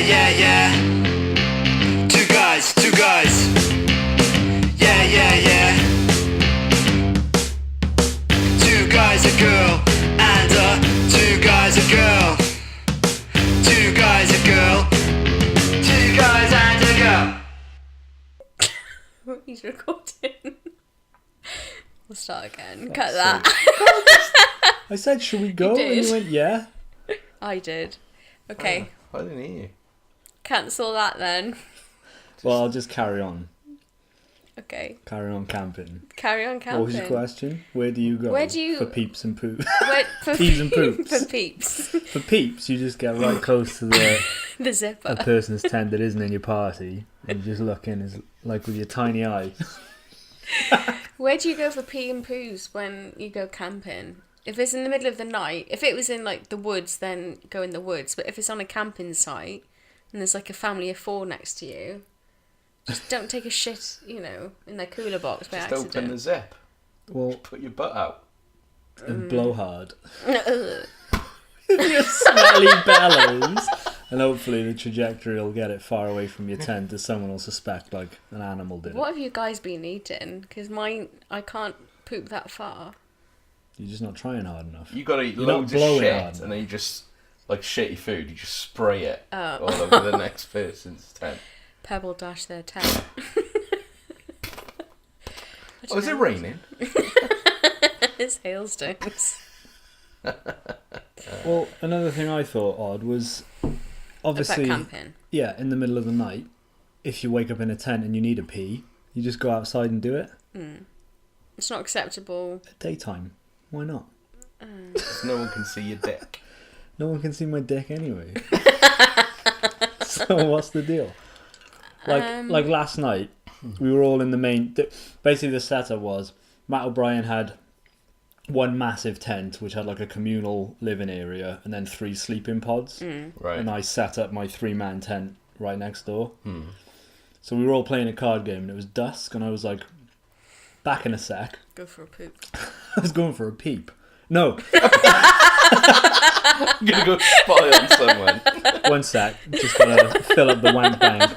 yeah, yeah. Two guys. Yeah, yeah, yeah. Two guys, a girl, and two guys, a girl. Two guys, a girl. Two guys and a girl. He's recording. We'll start again. That's Cut that. I said, should we go? You did. And you went, yeah. I did. Okay. I didn't hear you. Cancel that then. Well, I'll just carry on. Okay. Carry on camping. Carry on camping. What was your question? Where do you go? Where do you- For peeps and poops. For Peas and poops. For peeps. For peeps, you just get right close to the The zipper. a person's tent that isn't in your party, and you just look in as like with your tiny eye. Where do you go for pee and poos when you go camping? If it's in the middle of the night, if it was in like the woods, then go in the woods. But if it's on a camping site and there's like a family of 4 next to you, just don't take a shit, in their cooler box by Just accident. open the zip. Well, Put your butt out. and blow hard. Ugh. Your smelly bellows. And hopefully the trajectory will get it far away from your tent as someone will suspect like an animal did What it. have you guys been eating? Because mine, I can't poop that far. You're just not trying hard enough. You gotta eat You're not loads of blowing shit, hard and then you just, like shitty food, you just spray it Oh. all over the next person's tent. Pebble dash their tent. Oh, is it raining? It's hailstones. Well, another thing I thought odd was obviously About camping. yeah, in the middle of the night, if you wake up in a tent and you need a pee, you just go outside and do it. It's not acceptable. At daytime. Why not? 'Cause no one can see your dick. No one can see my dick anyway. So what's the deal? Like last night, we were all in the main. Basically, the setup was Matt O'Brien had one massive tent which had like a communal living area and then 3 sleeping pods. Right. And I set up my 3-man tent right next door. So we were all playing a card game and it was dusk and I was like, back in a sec. Go for a poop. I was going for a peep. No, I'm gonna go spy on someone. one sec. Just gotta fill up the wank bank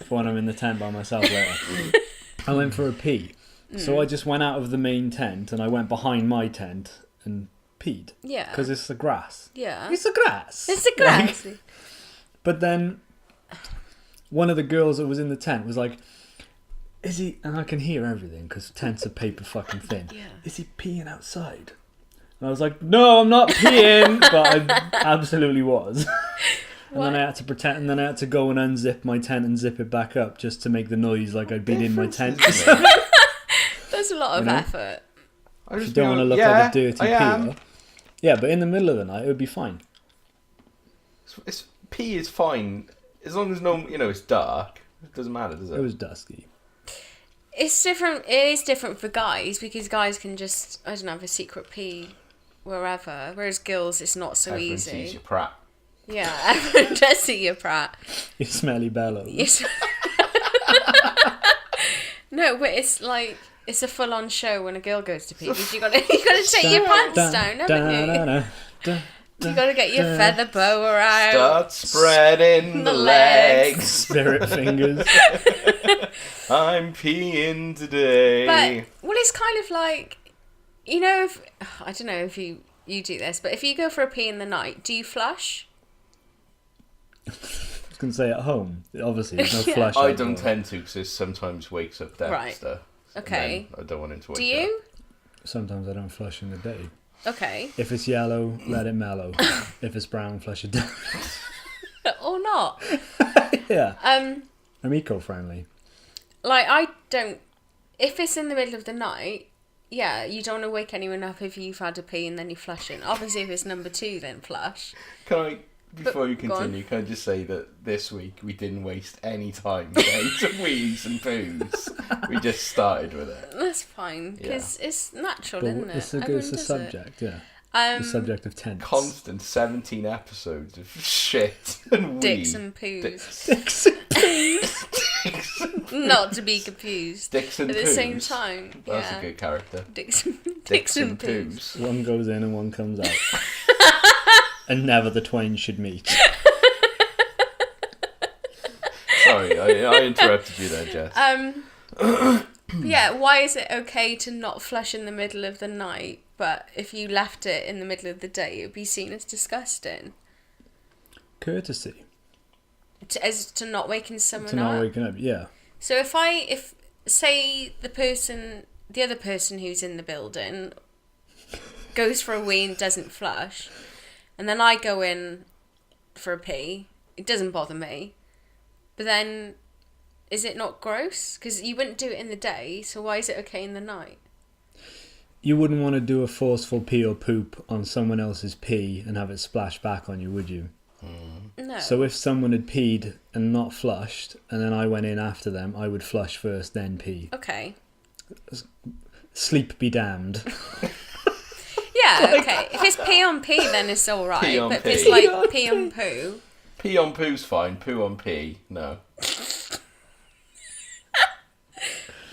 for when I'm in the tent by myself later. I went for a pee. So I just went out of the main tent and I went behind my tent and peed. Yeah. Because it's the grass. Yeah. It's the grass. It's the grass. Like, but then one of the girls that was in the tent was like, is he, and I can hear everything because tents are paper fucking thin. Yeah. Is he peeing outside? And I was like, no, I'm not peeing. But I absolutely was. And then I had to pretend, and then I had to go and unzip my tent and zip it back up just to make the noise like I'd been in my tent. There's a lot of effort. I You just don't want to look like a dirty I am. peeler. Yeah, but in the middle of the night, it would be fine. It's pee is fine as long as it's dark. It doesn't matter, does it? It was dusky. It's different. It is different for guys because guys can just, I don't know, have a secret pee wherever. Whereas girls, it's not so Everyone easy. sees your prat. Yeah, everyone does see your prat. You smelly bellows. Yes. No, but it's like it's a full-on show when a girl goes to pee because you gotta take your pants down, haven't you? You gotta get your feather boa out. Start spreading The the legs. legs. Spirit fingers. I'm peeing today. But well, it's kind of like, if I don't know if you do this, but if you go for a pee in the night, do you flush? I was going to say at home. Obviously, there's no Yeah. flush. I out don't there. tend to because it sometimes wakes up Dexter. Right. Okay. And then I don't want him to wake Do you? Sometimes I don't flush in the day. Okay. If it's yellow, let it mellow. If it's brown, flush it down. Or not? Yeah. Um, I'm eco-friendly. like I don't. If it's in the middle of the night, yeah, you don't want to wake anyone up if you've had a pee and then you flush it. Obviously, if it's number 2, then flush. Can I, before you go on. continue, can I just say that this week we didn't waste any time getting to wheeze and poos. We just started with it. That's fine because it's natural, isn't it? It's a Everyone good does subject, yeah. It. The subject of tents. Constant 17 episodes of shit and Dicks wee. and poos. Dicks and poos. Not to be confused. Dicks and At the poos. same time, That's yeah. a good character. Dicks Dicks and and poos. poos. One goes in and one comes out. And never the twain should meet. Sorry, I interrupted you there, Jess. Yeah, why is it okay to not flush in the middle of the night, but if you left it in the middle of the day, it would be seen as disgusting? Courtesy. As to not waking someone To not up? waking up, yeah. So if say the other person who's in the building goes for a wee and doesn't flush, and then I go in for a pee, it doesn't bother me. But then, is it not gross? Because you wouldn't do it in the day, so why is it okay in the night? You wouldn't want to do a forceful pee or poop on someone else's pee and have it splash back on you, would you? No. So if someone had peed and not flushed, and then I went in after them, I would flush first, then pee. Okay. Sleep be damned. Yeah, okay. If it's pee on pee, then it's alright. Pee on But if pee. it's like pee on poo... Pee on poo's fine. Poo on pee, no.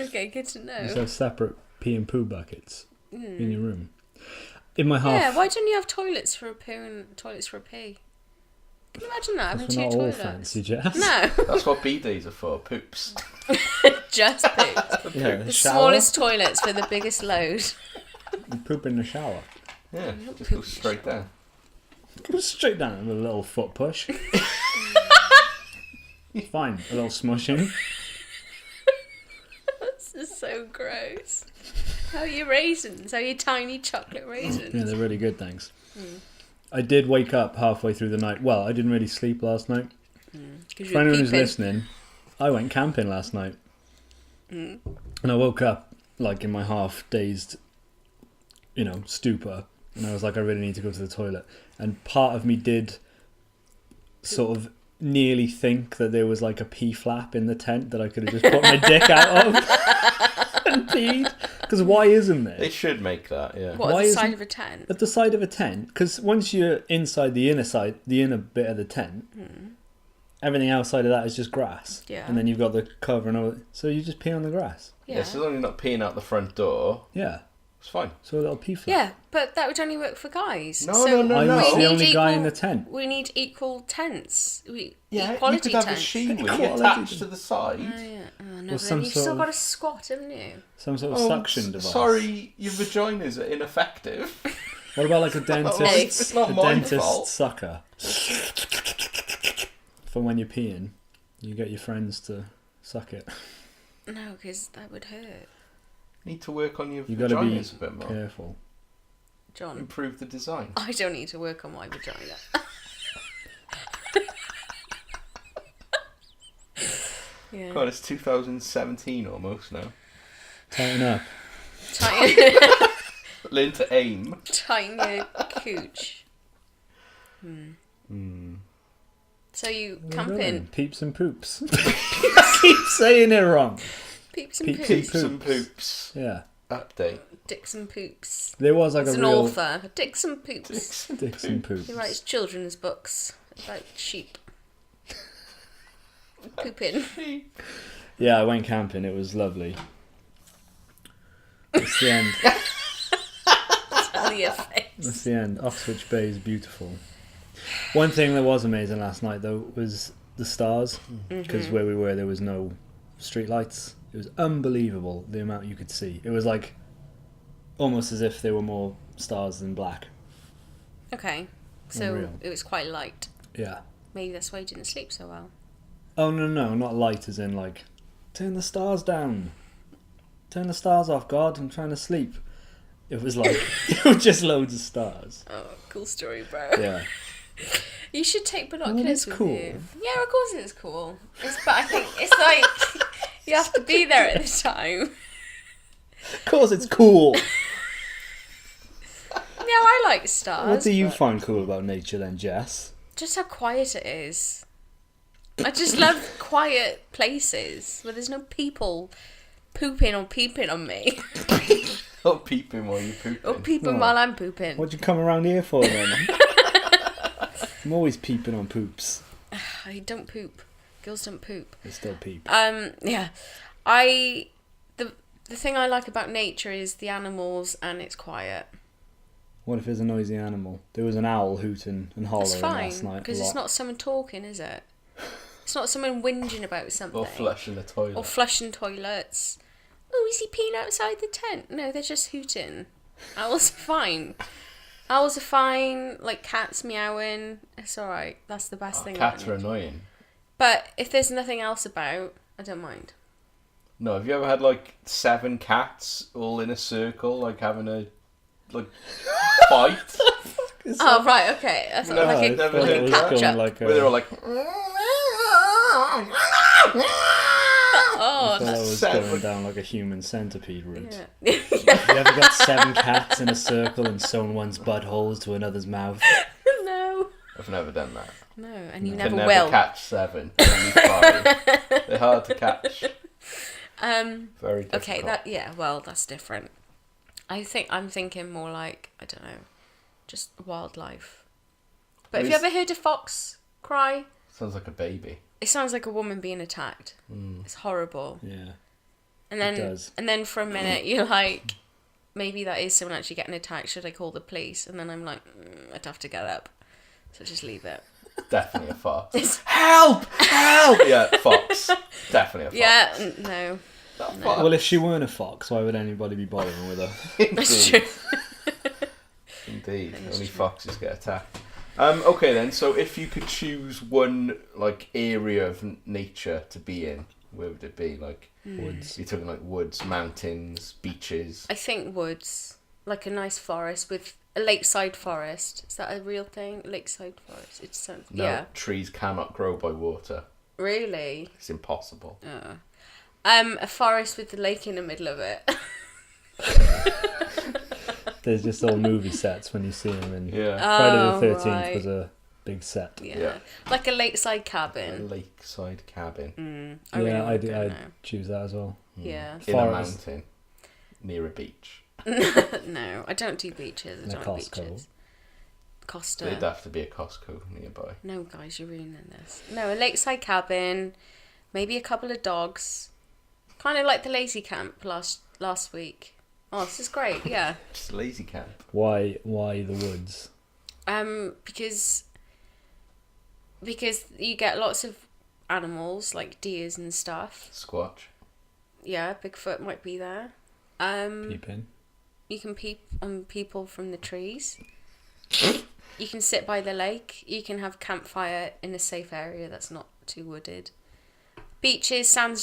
Okay, good to know. Just have separate pee and poo buckets in your room. In my half... Yeah, why don't you have toilets for a poo and toilets for a pee? Can you imagine that, having We're two not all toilets? fancy, Jess. No, That's what bidets are for, poops. just poo. Yeah, The shower. smallest toilets for the biggest load. You poop in the shower. Yeah, just go straight down. Go straight down with a little foot push. Fine, a little smushing. This is so gross. How are your raisins? How are your tiny chocolate raisins? Yeah, they're really good, thanks. I did wake up halfway through the night. Well, I didn't really sleep last night. 'Cause For you're anyone who's peeping. listening, I went camping last night. And I woke up, like, in my half-dazed, stupor. And I was like, I really need to go to the toilet. And part of me did sort of nearly think that there was, like, a pee flap in the tent that I could have just put my dick out of and peed. Because why isn't there? They should make that, yeah. What, Why at the isn't- side of a tent? At the side of a tent, because once you're inside the inner bit of the tent, everything outside of that is just grass. Yeah. And then you've got the cover and all. So you just pee on the grass. Yeah. Yeah, so as long as you're not peeing out the front door, Yeah. it's fine. So a little pee flap. Yeah, but that would only work for guys. No, so no, I no. was we the need only guy in equal- the tent. We need equal tents. Yeah, Equality you could have tents. a shiwi Equality attached tent. to the side. Oh, yeah. Oh, no, Or but some then you've sort still of- got to squat, haven't you? Some sort of suction device. Sorry, your vaginas are ineffective. What about like a dentist? It's not a my dentist fault. sucker. For when you're peeing, you get your friends to suck it. No, because that would hurt. Need to work on your You got to be vaginas a bit more. careful. John, Improve the design. I don't need to work on my vagina. Yeah. God, it's 2017 almost now. Tighten up. Tighten, Learn to aim. tighten your cooch. So you camping? Peeps and poops. I keep saying it wrong. Peeps and Peeps poops. and Peeps and poops. Yeah. Update. Dicks and poops. There was like It's a an real author. Dicks and poops. Dicks and poops. He writes children's books about sheep. Pooping. Yeah, I went camping. It was lovely. That's the end. Tell your face. That's the end. Oxford Bay is beautiful. One thing that was amazing last night, though, was the stars. Because where we were, there was no street lights. It was unbelievable the amount you could see. It was like almost as if there were more stars than black. Okay. So Unreal. it was quite light. Yeah. Maybe that's why you didn't sleep so well. Oh, no, not light as in like, turn the stars down. Turn the stars off, God, I'm trying to sleep. It was like, it was just loads of stars. Oh, cool story, bro. Yeah. You should take Well, binoculars it's with cool. you. Yeah, of course it's cool. But I think it's like you have to be there at the time. Of course it's cool. Yeah, I like stars. What do you but find cool about nature then, Jess? just how quiet it is. I just love quiet places where there's no people pooping or peeping on me. Or peeping while you're pooping. Or peeping Oh. while I'm pooping. What'd you come around here for then? I'm always peeping on poops. I don't poop. Girls don't poop. They still peep. Yeah. The thing I like about nature is the animals and it's quiet. What if there's a noisy animal? There was an owl hooting and That's hollering fine last night. because a it's lot. not someone talking, is it? It's not someone whinging about something. Or flushing the toilet. Or flushing toilets. Oh, is he peeing outside the tent? No, they're just hooting. Owls are fine. Owls are fine. Like cats meowing. It's alright. That's the best thing. Cats are annoying. But if there's nothing else about, I don't mind. No, have you ever had like 7 cats all in a circle, like having a fight? Oh, right, okay. I thought like a catch up. Where they're all like... Oh, I thought I was Seven. going down like a human centipede route. yeah. You ever got 7 cats in a circle and sewn one's buttholes to another's mouth? No. I've never done that. No, and you You never can will. catch 7. Only 5. They're hard to catch. Very difficult. Okay, that's different. I'm thinking more like, I don't know, just wildlife. But have you ever heard a fox cry? Sounds like a baby. It sounds like a woman being attacked. It's horrible. Yeah. And then, It does. And then for a minute you're like, maybe that is someone actually getting attacked. Should I call the police? And then I'm like, I'd have to get up, so just leave it. Definitely a fox. Help! Help! Yeah, fox. Definitely a fox. Yeah, no, Fox. Well, if she weren't a fox, why would anybody be bothering with her? that's true. Indeed. Only foxes get attacked. Okay then, so if you could choose one like area of nature to be in, where would it be? Like Woods. you're talking like woods, mountains, beaches. I think woods, like a nice forest with a lakeside forest. Is that a real thing? Lakeside forest. It sounds. No, Yeah. trees cannot grow by water. Really. It's impossible. A forest with the lake in the middle of it. There's just all movie sets when you see them. And Yeah. Friday the 13th right. was a big set. Yeah. Like a lakeside A cabin. lakeside cabin I really Yeah, wanna go I'd now. choose that as well. Yeah. in a Forest. mountain near a beach. No, I don't do beaches. I And a don't like Costco. beaches. Costa. There'd have to be a Costco nearby. No, guys, you're ruining this. No, a lakeside cabin, maybe a couple of dogs. Kind of like the lazy camp last week. Oh, this is great. Yeah. Just a lazy camp. Why the woods? Because you get lots of animals like deers and stuff. Squatch. Yeah, Bigfoot might be there. Peeping. You can peep on people from the trees. You can sit by the lake. You can have campfire in a safe area that's not too wooded. Beaches, sand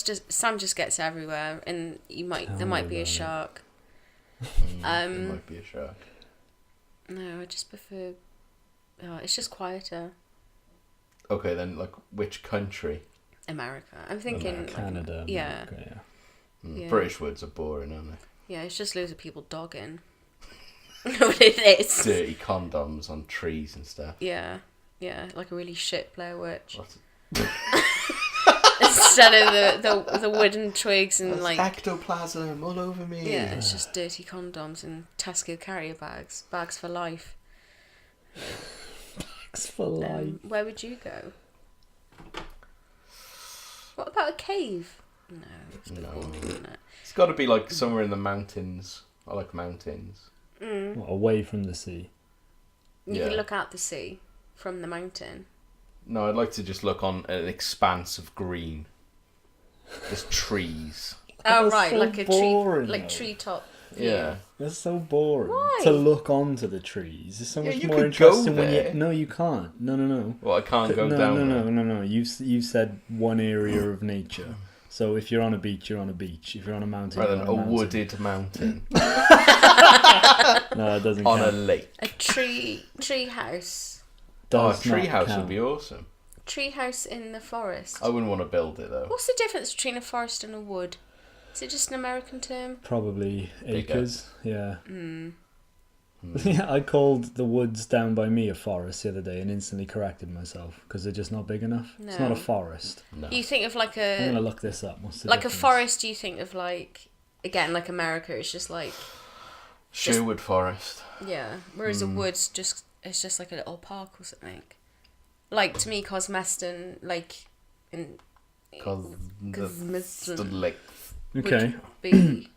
just gets everywhere, and there might be a shark. There might be a shark. No, I just prefer. Oh, it's just quieter. Okay, then, like, which country? America. I'm thinking like, Canada. yeah. America, Yeah. British woods are boring, aren't they? Yeah, it's just loads of people dogging. What it is. Dirty condoms on trees and stuff. Yeah, like a really shit Blair Witch. What's Instead of the wooden twigs and like ectoplasm all over me. yeah, it's just dirty condoms and Tesco carrier bags for life. Bags for life. Where would you go? What about a cave? No, it's a bit boring, isn't it? It's got to be like somewhere in the mountains. I like mountains. What, away from the sea. You Yeah. can look out the sea from the mountain. No, I'd like to just look on an expanse of green. Just trees. Oh That's right, so like a boring, tree, like though. treetop. Yeah. That's so boring. Why? To look onto the trees. It's so Yeah, much you more could interesting go when there. you. No, you can't. No. Well, I can't go no, down there. no. You said one area of nature. So if you're on a beach, you're on a beach. If you're on a mountain, Rather you're than on a a mountain. wooded mountain No, it doesn't on a count. lake. A tree house. Oh, a Does not treehouse count. would be awesome. Tree house in the forest. I wouldn't want to build it though. What's the difference between a forest and a wood? Is it just an American term? Probably Bigger. acres. Yeah. Yeah, I called the woods down by me a forest the other day and instantly corrected myself because they're just not big enough. It's not No. a forest. No. You think of like I'm gonna a look this up. What's the like a difference? forest? You think of like again like America? It's just like Sherwood Forest. yeah. Whereas a wood's it's just like a little park or something. Like to me, Cosmeston, like in Because the Cosmeston lake. Okay. be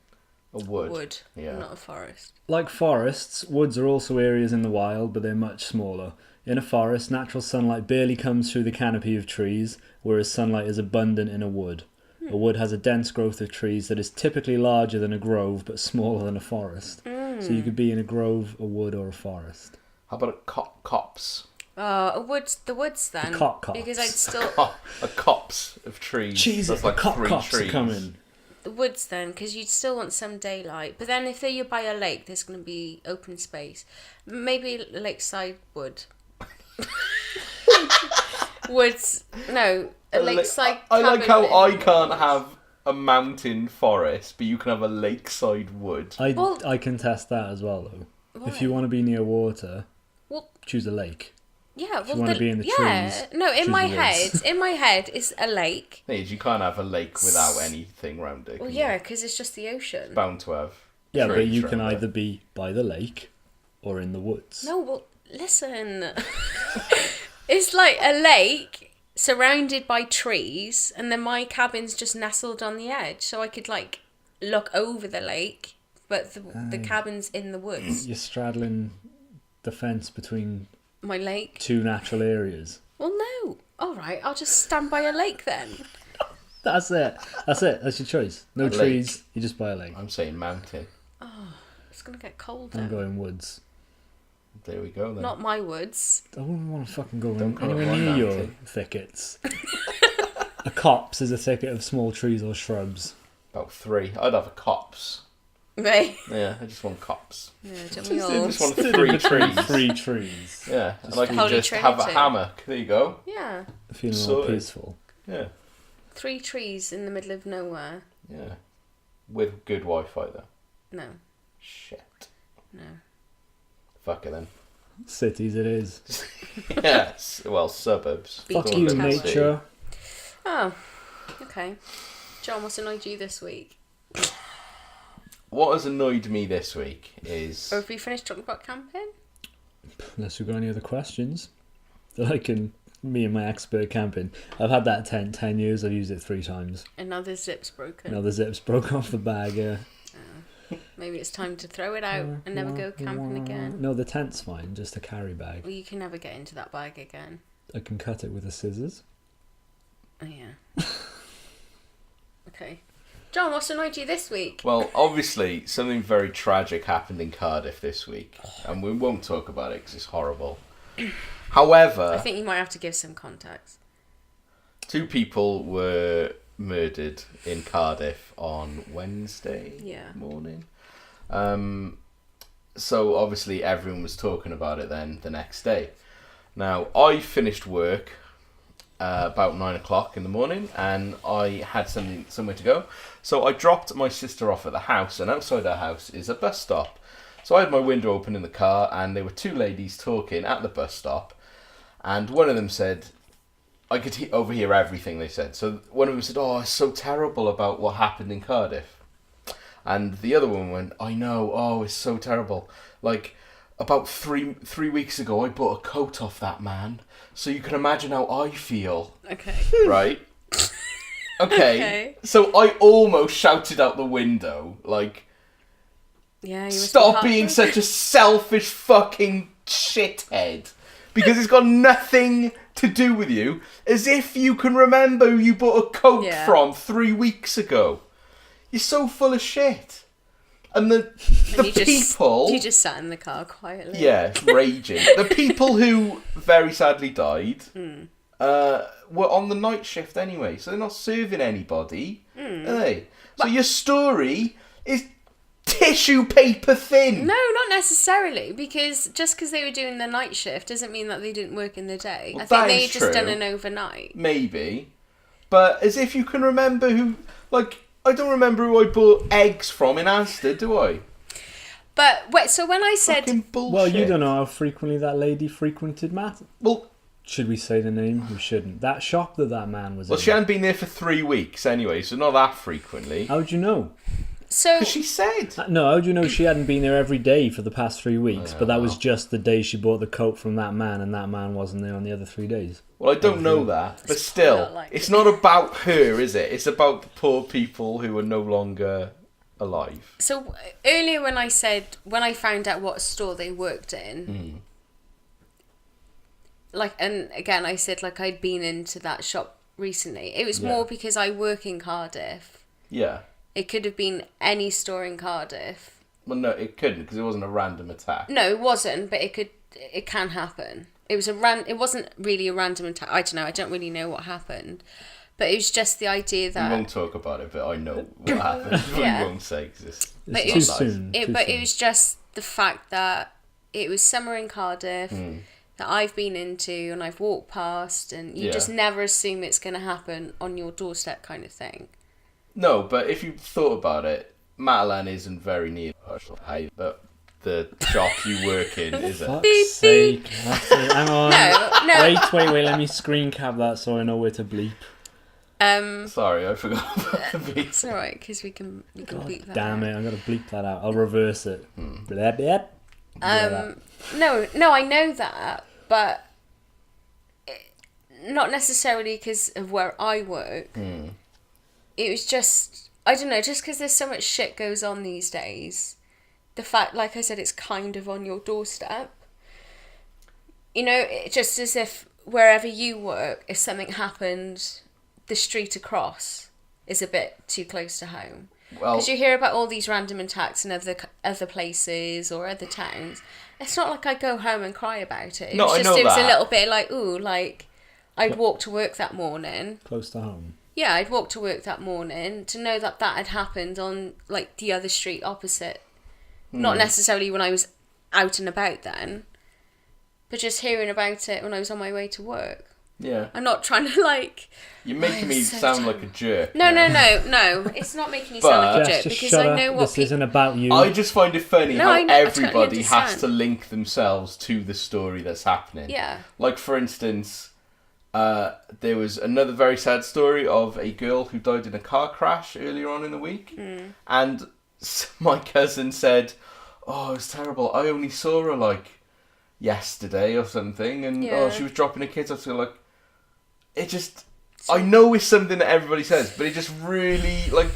A wood. wood, Yeah. not a forest. Like forests, woods are also areas in the wild, but they're much smaller. In a forest, natural sunlight barely comes through the canopy of trees, whereas sunlight is abundant in a wood. A wood has a dense growth of trees that is typically larger than a grove but smaller than a forest. So you could be in a grove, a wood, or a forest. How about a copse? The woods then. copse. Because I'd still A copse of trees. Jesus, That's like the three cops are trees. coming. the woods then, because you'd still want some daylight. But then if you're by a lake, there's going to be open space. Maybe lakeside wood. Woods, no, a lakeside. I like cabin how in I can't woods. have a mountain forest, but you can have a lakeside wood. I contest that as well, though. If you Why? want to be near water, Well, choose a lake. yeah, If well, you want to be in the trees, no, in choose my the head, woods. is a lake. Hey, you can't have a lake without anything around it. Well, can yeah, you? because it's just the ocean. Bound to have. Yeah, but trees you can around either it. be by the lake or in the woods. No, well, listen. It's like a lake surrounded by trees, and then my cabin's just nestled on the edge, so I could like look over the lake, but the cabin's in the woods. You're straddling the fence between My lake. two natural areas. Well, no. All right, I'll just stand by a lake then. That's it. That's your choice. No A lake. trees. You just buy a lake. I'm saying mountain. It's gonna get cold I'm then. going woods. There we go then. Not my woods. I wouldn't want to fucking go Don't go anywhere around near your mountain. thickets. A copse is a thicket of small trees or shrubs. About 3. I'd have a copse. Right. Yeah, I just want copse. Yeah, don't we I all? just want 3 trees. 3 trees. Yeah, and I can Holy just have a Trinity. hammock. There you go. Yeah. Feeling all Sorted. peaceful. Yeah, 3 trees in the middle of nowhere. yeah. With good Wi-Fi though. No. Shit. No. Fuck it then. Cities it is. Yes. Well, suburbs. Beach Fuck in you, town. nature. Oh. Okay. John, what's annoyed you this week? What has annoyed me this week is Or have we finished talking about camping? Unless we've got any other questions that I can... Me and my expert camping. I've had that tent 10 years. I've used it 3 times. Another zip's broken. Now the zips broke off the bag. Maybe it's time to throw it out and never go camping again. No, the tent's fine. Just a carry bag. Well, you can never get into that bag again. I can cut it with the scissors. Oh, yeah. Okay. John, what's annoyed you this week? well, obviously something very tragic happened in Cardiff this week, and we won't talk about it because it's horrible. However, I think you might have to give some context. 2 people were murdered in Cardiff on Wednesday Yeah. morning. So obviously everyone was talking about it then the next day. Now, I finished work about 9 o'clock in the morning, and I had somewhere to go. So I dropped my sister off at the house, and outside our house is a bus stop. So I had my window open in the car, and there were 2 ladies talking at the bus stop, and one of them said, I could overhear everything they said. So one of them said, "Oh, it's so terrible about what happened in Cardiff." And the other one went, "I know, oh, it's so terrible. Like, about three weeks ago, I bought a coat off that man. So you can imagine how I feel." Okay. Right? Okay. Okay. So I almost shouted out the window, like, Yeah, you must stop be being heartbroken. such a selfish fucking shithead. Because it's got nothing to do with you. As if you can remember who you bought a coat Yeah. from 3 weeks ago. You're so full of shit. And the And people... You just sat in the car quietly. Yeah, raging. The people who very sadly died were on the night shift anyway, so they're not serving anybody, are they? So your story is tissue paper thin. No, not necessarily, because just because they were doing the night shift doesn't mean that they didn't work in the day. Well, I think that they is had just done true. an overnight. Maybe. But as if you can remember who... Like, I don't remember who I bought eggs from in Asda, do I? But wait, so when I said Fucking bullshit. Well, you don't know how frequently that lady frequented Matt. Well, Should we say the name? We shouldn't. That shop that man was in. she hadn't been there for 3 weeks anyway, so not that frequently. How'd you know? so Because she said... No, how'd you know she hadn't been there every day for the past 3 weeks? But that was just the day she bought the coat from that man, and that man wasn't there on the other 3 days. Well, I don't know that, but still, not like it's it. not about her, is it? It's about the poor people who are no longer alive. So earlier when I said when I found out what store they worked in, like, and again, I said like I'd been into that shop recently. It was more because I work in Cardiff. Yeah. It could have been any store in Cardiff. Well, no, it couldn't because it wasn't a random attack. No, it wasn't, but it could. It can happen. It was It wasn't really a random attack. I don't know. I don't really know what happened, but it was just the idea that We won't talk about it, but I know what happened. Yeah. We won't say because But It's it too was- soon. But it was just the fact that it was summer in Cardiff that I've been into and I've walked past, and you just never assume it's going to happen on your doorstep, kind of thing. No, but if you thought about it, Matalan isn't very near but the shop you work in is it? Fuck's sake. Hang on. No. Wait, let me screen cap that so I know where to bleep. Sorry, I forgot about the beat. It's alright, because we can God beat that damn out. it, I'm going to bleep that out. I'll reverse it. Blah, blah. No, I know that, but not necessarily because of where I work. It was just, I don't know, just because there's so much shit goes on these days. The fact, like I said, it's kind of on your doorstep. You know, it's just as if wherever you work, if something happened, the street across is a bit too close to home. Well, Because you hear about all these random attacks in other places or other towns. It's not like I go home and cry about it. No, I know it was a that. little bit like, ooh, like I'd walk to work that morning. Close to home. Yeah, I'd walk to work that morning to know that had happened on like the other street opposite. Not necessarily when I was out and about then, but just hearing about it when I was on my way to work. yeah. I'm not trying to like. You're making me so sound tired. like a jerk. No. now. It's not making you sound like a Jess, jerk just because shut I up. know what This isn't about you. I just find it funny No, how I know, I totally everybody has understand. to link themselves to the story that's happening. Yeah. Like, for instance, there was another very sad story of a girl who died in a car crash earlier on in the week. And my cousin said, oh, it's terrible. I only saw her, like, yesterday or something. And, Yeah. she was dropping her kids off. So, like, it just... I know it's something that everybody says, but it just really, like...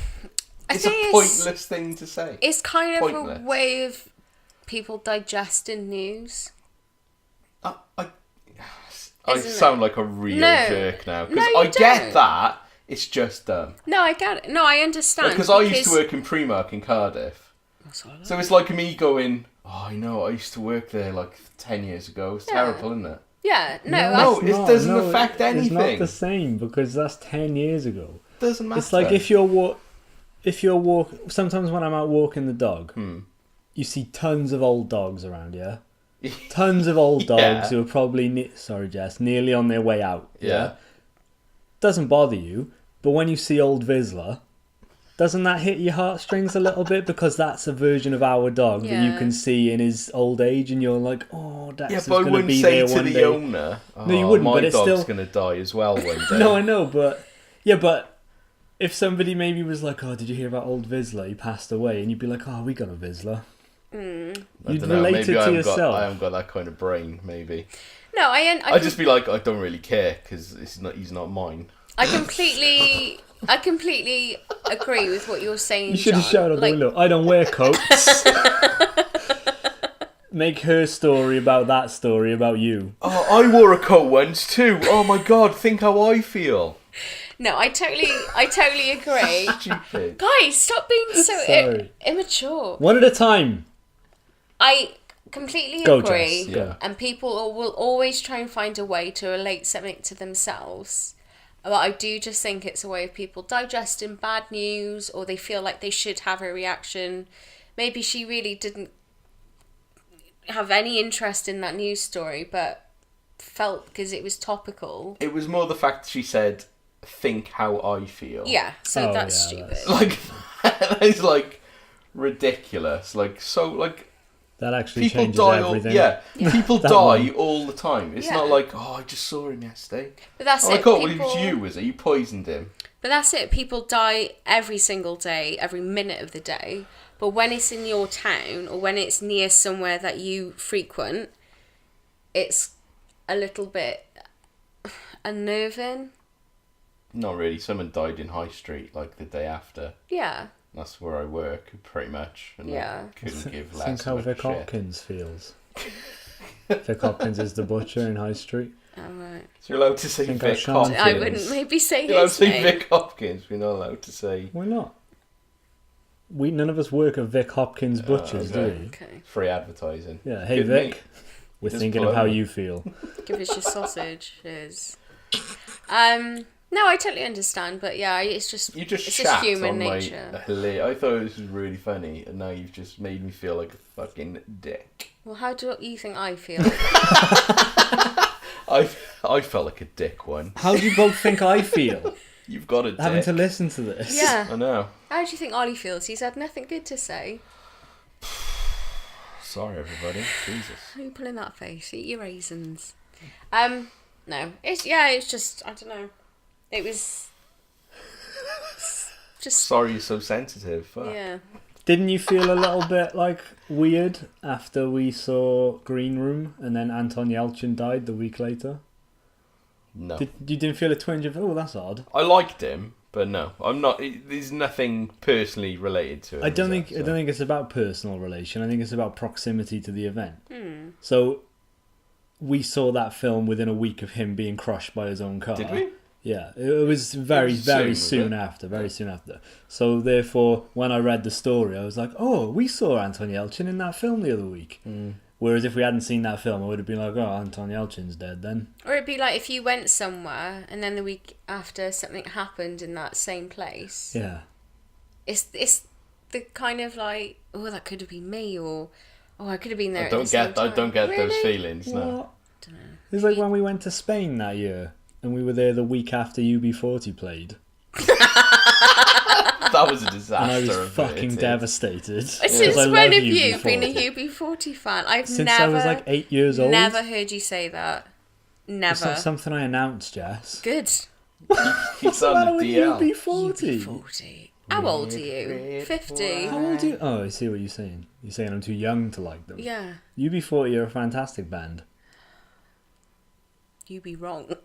It's a think pointless thing to say. It's kind of Pointless. a way of people digesting news. I Isn't sound like a real No. jerk now. No, Because you I get don't. that. It's just dumb. No, I get it. No, I understand. Because I used to work in Primark in Cardiff. That's what I like. So it's like me going, oh, I know, I used to work there like 10 years ago. It's Yeah. terrible, isn't it? Yeah, no, No, it's it doesn't affect It's not anything. the same because that's 10 years ago. Doesn't matter. It's like if you're sometimes when I'm out walking the dog, you see tons of old dogs around, yeah? Tons of old dogs Yeah. who are probably, sorry Jess, nearly on their way out. Yeah. Doesn't bother you, but when you see old Vizsla, doesn't that hit your heartstrings a little bit? Because that's a version of our dog that you Yeah. can see in his old age and you're like, oh, Yeah, Dexter's but I going to wouldn't be say there to one the day. owner, oh, No, you wouldn't, my but it's dog's still- going to die as well one day. No, I know, but... Yeah, but if somebody maybe was like, oh, did you hear about old Vizsla? He passed away. And you'd be like, oh, we got a Vizsla. I You'd don't know, relate maybe it to I haven't yourself. I haven't got that kind of brain, maybe. no, I'd just be like, I don't really care because he's not mine. I completely agree with what you're saying. You should have John. shouted out the window. I don't wear coats. Make her story about that story about you. Oh, I wore a coat once too. Oh my god, think how I feel. No, I totally agree. Stupid. Guys, stop being so Sorry. immature. One at a time. I completely Go, agree. Jess, go. And people will always try and find a way to relate something to themselves. But I do just think it's a way of people digesting bad news, or they feel like they should have a reaction. Maybe she really didn't have any interest in that news story, but felt because it was topical. It was more the fact that she said, think how I feel. Yeah, so Oh, that's yeah, stupid. that's- Like, that is like ridiculous. Like, so, like, That actually people changes die everything. people That die one. all the time. It's Yeah. not like, oh, I just saw him yesterday. But that's Oh, I it. can't believe people, it's you, was it? You poisoned him. But that's it. People die every single day, every minute of the day. But when it's in your town or when it's near somewhere that you frequent, it's a little bit unnerving. Not really. Someone died in High Street, like, the day after. Yeah. That's where I work, pretty much. And Yeah. I couldn't give less Think how of a Vic shit. Hopkins feels. Vic Hopkins is the butcher in High Street. So you're allowed to say Think I Vic shan't. Hopkins. I wouldn't maybe say You're allowed to his say name. Vic Hopkins. We're not allowed to say Why not? None of us work at Vic Hopkins Butchers, do okay. we? Okay, free advertising. Yeah. Hey Good Vic, meat. we're Just thinking pull of how over. you feel. give us your sausage. Cheers. No, I totally understand, but yeah, it's just You just it's shat just human on nature. my I thought this was really funny, and now you've just made me feel like a fucking dick. Well, how do you think I feel? I felt like a dick once. How do you both think I feel? You've got a dick. Having to listen to this. Yeah. I know. How do you think Ollie feels? He's had nothing good to say. Sorry, everybody. Jesus. Why are you pulling that face? Eat your raisins. No, it's just I don't know. It was just Sorry you're so sensitive. Fuck. yeah. Didn't you feel a little bit like weird after we saw Green Room and then Anton Yelchin died the week later? No. You didn't feel a twinge of, oh, that's odd? I liked him, but no. I'm not. There's nothing personally related to him. I don't is think there? I don't think it's about personal relation. I think it's about proximity to the event. Hmm. So we saw that film within a week of him being crushed by his own car. Did we? Yeah, it was very, It was very soon, soon was it? after. Very soon after. So therefore, when I read the story, I was like, "Oh, we saw Anton Yelchin in that film the other week." Whereas if we hadn't seen that film, I would have been like, "Oh, Anton Yelchin's dead then." Or it'd be like if you went somewhere and then the week after something happened in that same place. Yeah. It's the kind of like, oh, that could have been me, or oh, I could have been there. I at the don't same get. I don't time. get those Really? feelings. No. What? It's like when we went to Spain that year, and we were there the week after UB40 played, That was a disaster. and I was averted. fucking devastated. Since because I when love have you been a UB40. UB40 fan? I've Since never, I was like 8 years old. never heard you say that. It's Never. not something I announced, Jess. Good. He's What's the on matter the with DL. UB40? UB40. How old are you? 50. How old are you? Oh, I see what you're saying. You're saying I'm too young to like them. Yeah. UB40 are a fantastic band. You be wrong.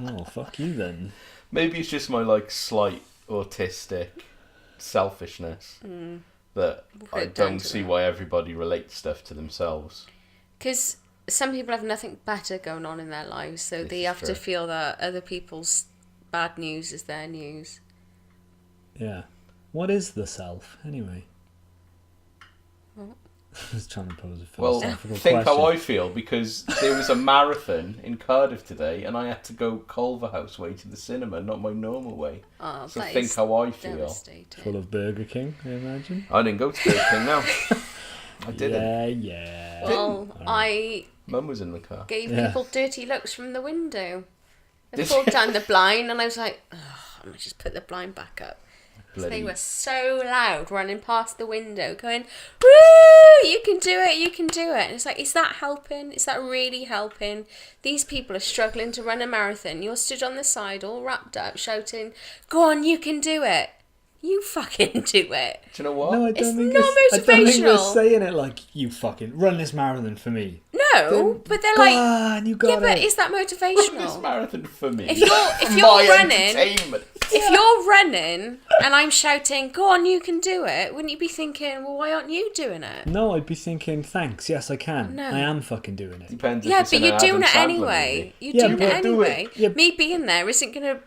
Oh, fuck you then. Maybe it's just my like slight autistic selfishness that We'll I put it down don't to see that. why everybody relates stuff to themselves. Because some people have nothing better going on in their lives, so This they is have true. to feel that other people's bad news is their news. Yeah. What is the self, anyway? What? I was trying to pose a Well, philosophical think question. how I feel because there was a marathon in Cardiff today and I had to go Culverhouse way to the cinema, not my normal way. Oh, So that think is how I feel. devastating. Full of Burger King, I imagine. I didn't go to Burger King now. I didn't. Yeah. Well, I Mum was in the car. gave Yeah. people dirty looks from the window. I Did pulled you? down the blind and I was like, oh, I'm going to just put the blind back up. So Bloody they were so loud running past the window going, woo, you can do it, you can do it. And it's like, is that helping? Is that really helping? These people are struggling to run a marathon. You're stood on the side all wrapped up shouting, go on, you can do it. You fucking do it. Do you know what? No, I It's don't think not I don't think we're motivational. saying it like, you fucking run this marathon for me. No, but they're Go like, on, you got yeah, but it. is that This motivational? marathon for me. If you're My running, entertainment. if you're running and I'm shouting, go on, you can do it, wouldn't you be thinking, well, why aren't you doing it? No, I'd be thinking, thanks, yes I can. No. I am fucking doing it. Depends if Yeah, it's but in you're an doing Adam it Sandler anyway. movie. You're Yeah, doing but it do it. anyway. Yeah. Me being there isn't going to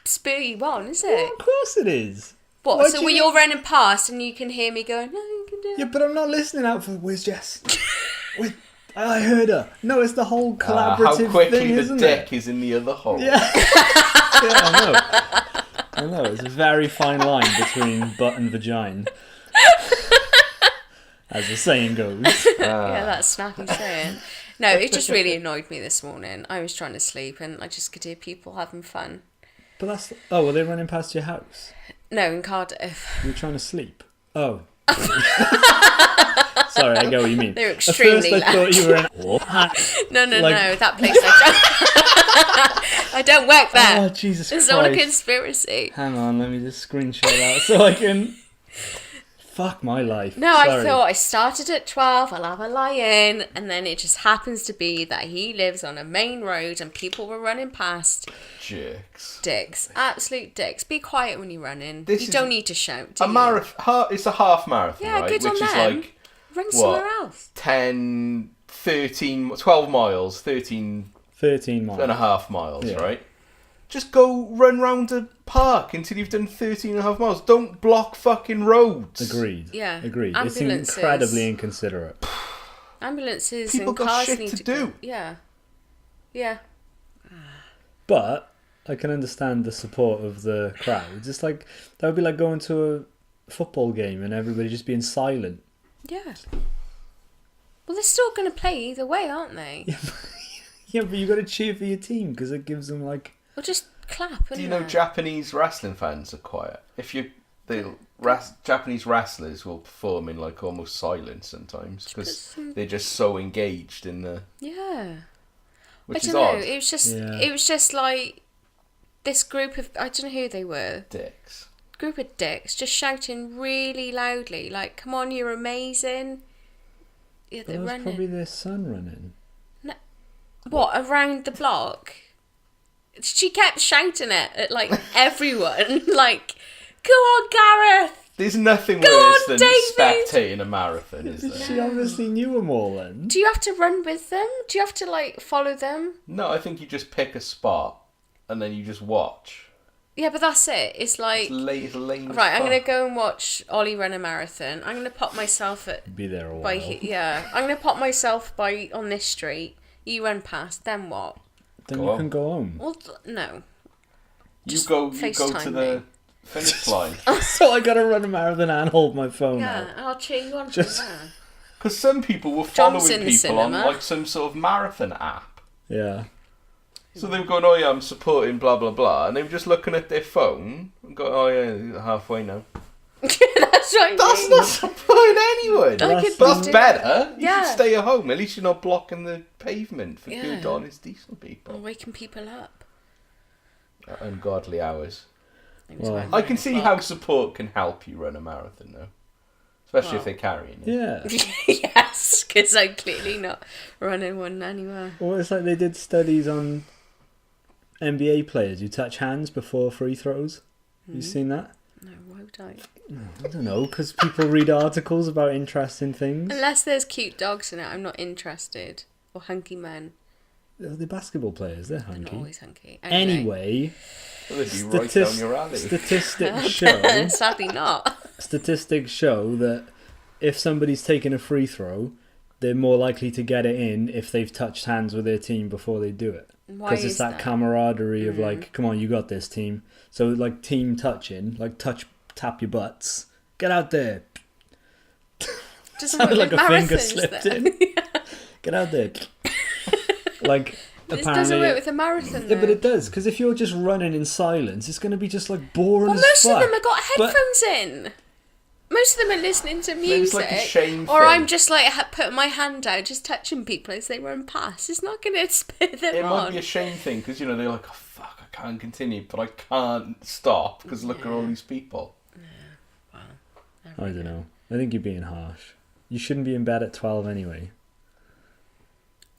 spur you on, is Well, it? of course it is. What, Why so do when you- you're running past and you can hear me going, no, you can do it. Yeah, but I'm not listening out for where's Jess? I heard her. No, it's the whole collaborative How quickly thing, the isn't dick it? is in the other hole. Yeah. Yeah, I know. It's a very fine line between butt and vagina. As the saying goes. Yeah, that's snappy saying. No, it just really annoyed me this morning. I was trying to sleep and I just could hear people having fun. But that's... Oh, were they running past your house? No, in Cardiff. You were trying to sleep? Oh. Sorry, I get what you mean. They were At first extremely I loud. thought you were in... No, Like- that place I don't work there. Oh, Jesus It's Christ. all a conspiracy. Hang on, let me just screenshot that so I can... Fuck my life. No, Sorry. I thought I started at 12, I'll have a lie-in, and then it just happens to be that he lives on a main road and people were running past. Jerks. Dicks. Absolute dicks. Be quiet when you're running. This You is don't need to shout, do A you? marathon. It's a half marathon, Yeah, right? good Which on is them. like Run what? somewhere else. 10 12 miles, 13 13 and a miles. half miles, Yeah. right? Just go run round the park until you've done 13 and a half miles. Don't block fucking roads. Agreed. Yeah. Agreed. Ambulances. It's incredibly inconsiderate. Ambulances People and got cars shit need to to do. go. Yeah. Yeah. But I can understand the support of the crowd. Just like that would be like going to a football game and everybody just being silent. Yeah. Well, they're still going to play either way, aren't they? Yeah, but you got to cheer for your team because it gives them like. Well, just clap. Do you know Japanese wrestling fans are quiet? Japanese wrestlers will perform in like almost silence sometimes because they're just so engaged in the. Yeah. Which I is don't know. odd. It was just like this group of, I don't know who they were. Dicks. Group of dicks just shouting really loudly, like, "Come on, you're amazing." Yeah, But they're that's running. probably their son running. What, around the block? She kept shouting it at like everyone, like, "Go on, Gareth!" There's nothing Go worse on, than David! spectating a marathon, is there? She obviously knew them all then. Do you have to run with them? Do you have to like follow them? No, I think you just pick a spot and then you just watch. Yeah, but that's it. It's like, It's lame as right, I'm fuck. gonna go and watch Ollie run a marathon. I'm gonna pop myself at Be there a while. I'm gonna pop myself on this street. You run past, then what? Then Go you on. can go home. Well, no. You Just go to FaceTime the me. finish line. So I got to run a marathon and hold my phone Yeah, out. I'll cheer you on Just- from there. Because some people were following John's in the people on cinema. like some sort of marathon app. Yeah. So they were going, "Oh yeah, I'm supporting blah blah blah," and they were just looking at their phone and going, "Oh yeah, halfway now." That's what I That's mean. not supporting anyone. I could That's do better. You Yeah. should stay at home. At least you're not blocking the pavement for Yeah. good, honest, decent I'm people. waking people up. At ungodly hours. Well, I can see how support can help you run a marathon, though. Especially Well. if they're carrying you. Yeah. Yes, because I'm clearly not running one anywhere. Well, it's like they did studies on NBA players who touch hands before free throws. You seen that? No, why would I? I don't know, because people read articles about interesting things. Unless there's cute dogs in it, I'm not interested. Or hunky men. They're basketball players, they're They're not hunky. always hunky. Anyway, Well, they'd be right down your alley. statistics show Sadly not. statistics show that if somebody's taking a free throw, they're more likely to get it in if they've touched hands with their team before they do it. Why Because it's is that that? camaraderie of like, come on, you got this, team. So like team touching, like tap your butts, get out there. Doesn't Sounded work like with a finger marathons, slipped then. in. Get out there. Like This apparently, doesn't work with a marathon, though. yeah, but it does because if you're just running in silence, it's going to be just like boring Well, as most fuck. of them have got But- headphones in. Most of them are listening to Maybe it's music. like a shame or thing. I'm just like putting my hand out, just touching people as they run past. It's not going to spur them It on. might be a shame thing because, you know, they're like, "Oh, fuck, I can't continue, but I can't stop because look at all these people." I don't know. I think you're being harsh. You shouldn't be in bed at 12 anyway.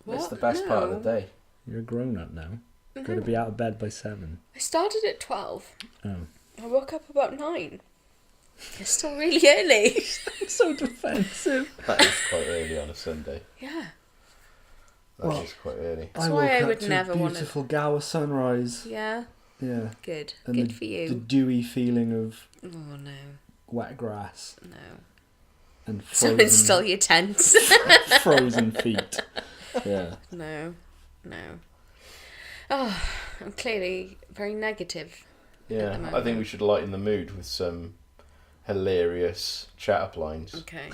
That's What? the best part of No. the day. You're a grown up now. Got to be out of bed by 7. I started at 12. Oh. I woke up about 9. It's still really early. So defensive. That is quite early on a Sunday. Yeah. That is Well, quite early. That's why I would never to a wanna- beautiful Gower sunrise. Yeah. Yeah. Good. And Good the, for you. The dewy feeling of Oh, no. wet grass No. and So frozen, install your tents. frozen feet. Yeah. No. Oh, I'm clearly very negative. Yeah, the I think moment. we should lighten the mood with some hilarious chat-up lines. Okay.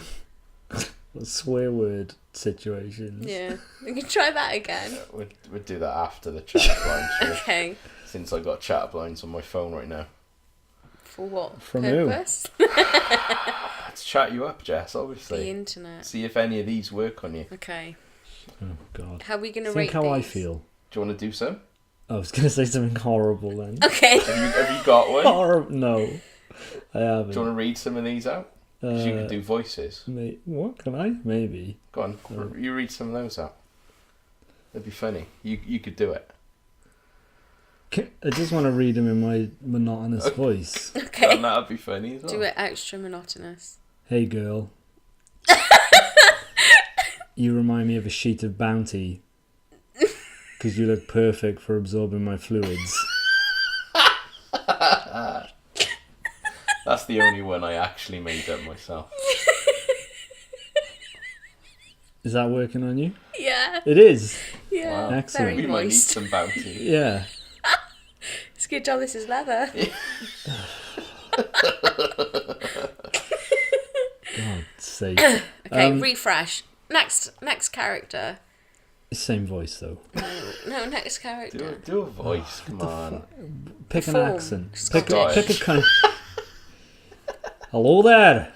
Swear word situations. Yeah. We can try that again. We'd do that after the chat-up lines, shall we? Okay. Since I got chat-up lines on my phone right now. For what From who? purpose? Let's chat you up, Jess, The obviously. internet. See if any of these work on you. Okay. Oh, God. How are we going to rate Think how I these? feel. Do you want to do some? I was going to say something horrible then. Okay. Have you got one? No. I haven't. Do you want to read some of these out? 'Cause you could do voices. What can I? Maybe. Go on, you read some of those out. That'd be funny. You could do it. I just want to read them in my monotonous voice. Okay. And that'd be funny as well. Do it extra monotonous. Hey girl. You remind me of a sheet of Bounty. Because you look perfect for absorbing my fluids. That's the only one I actually made up myself. Is that working on you? Yeah. It is. Yeah. Wow. Excellent. Very We might need moist. some Bounty. Yeah. It's a good job this is leather. God's sake. Okay, refresh. Next character. Same voice though. No, next character. Do a voice, come on. Pick an Perform. accent. Scottish. Pick a country. Hello there.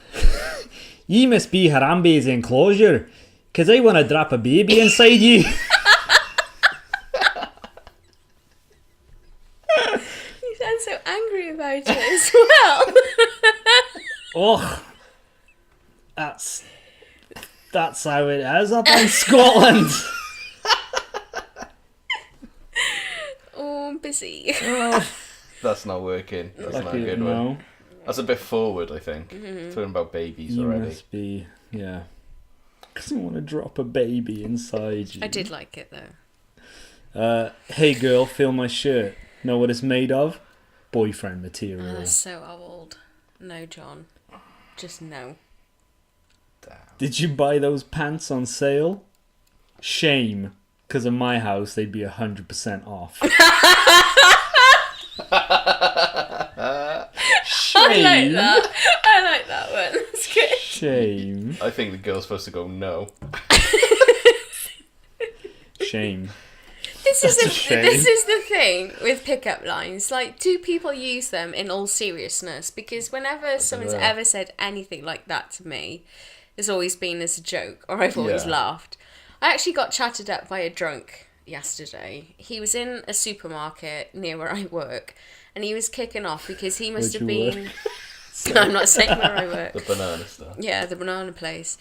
Ye must be Harambe's enclosure, 'cause I want to drop a baby inside you. You sound so angry about it as well. Oh, that's how it is up in Scotland. Oh, I'm busy. That's not working. That's not a Lucky- good no. one. That's a bit forward, I think. Mm-hmm. Talking about babies You already. must be, yeah. 'Cause I want to drop a baby inside you. I did like it though. Hey girl, feel my shirt. Know what it's made of? Boyfriend material. Oh, that's so old. No, John. Just no. Damn. Did you buy those pants on sale? Shame. 'Cause in my house, they'd be 100% off. I like that. I like that one. That's good. Shame. I think the girl's supposed to go no. Shame. This is That's a shame. this is the thing with pickup lines. Like, do people use them in all seriousness? Because whenever someone's know. ever said anything like that to me, it's always been as a joke, or I've always Yeah. laughed. I actually got chatted up by a drunk yesterday. He was in a supermarket near where I work, and he was kicking off because he must Where'd have you been. I'm not saying where I work. The banana stuff. Yeah, the banana place.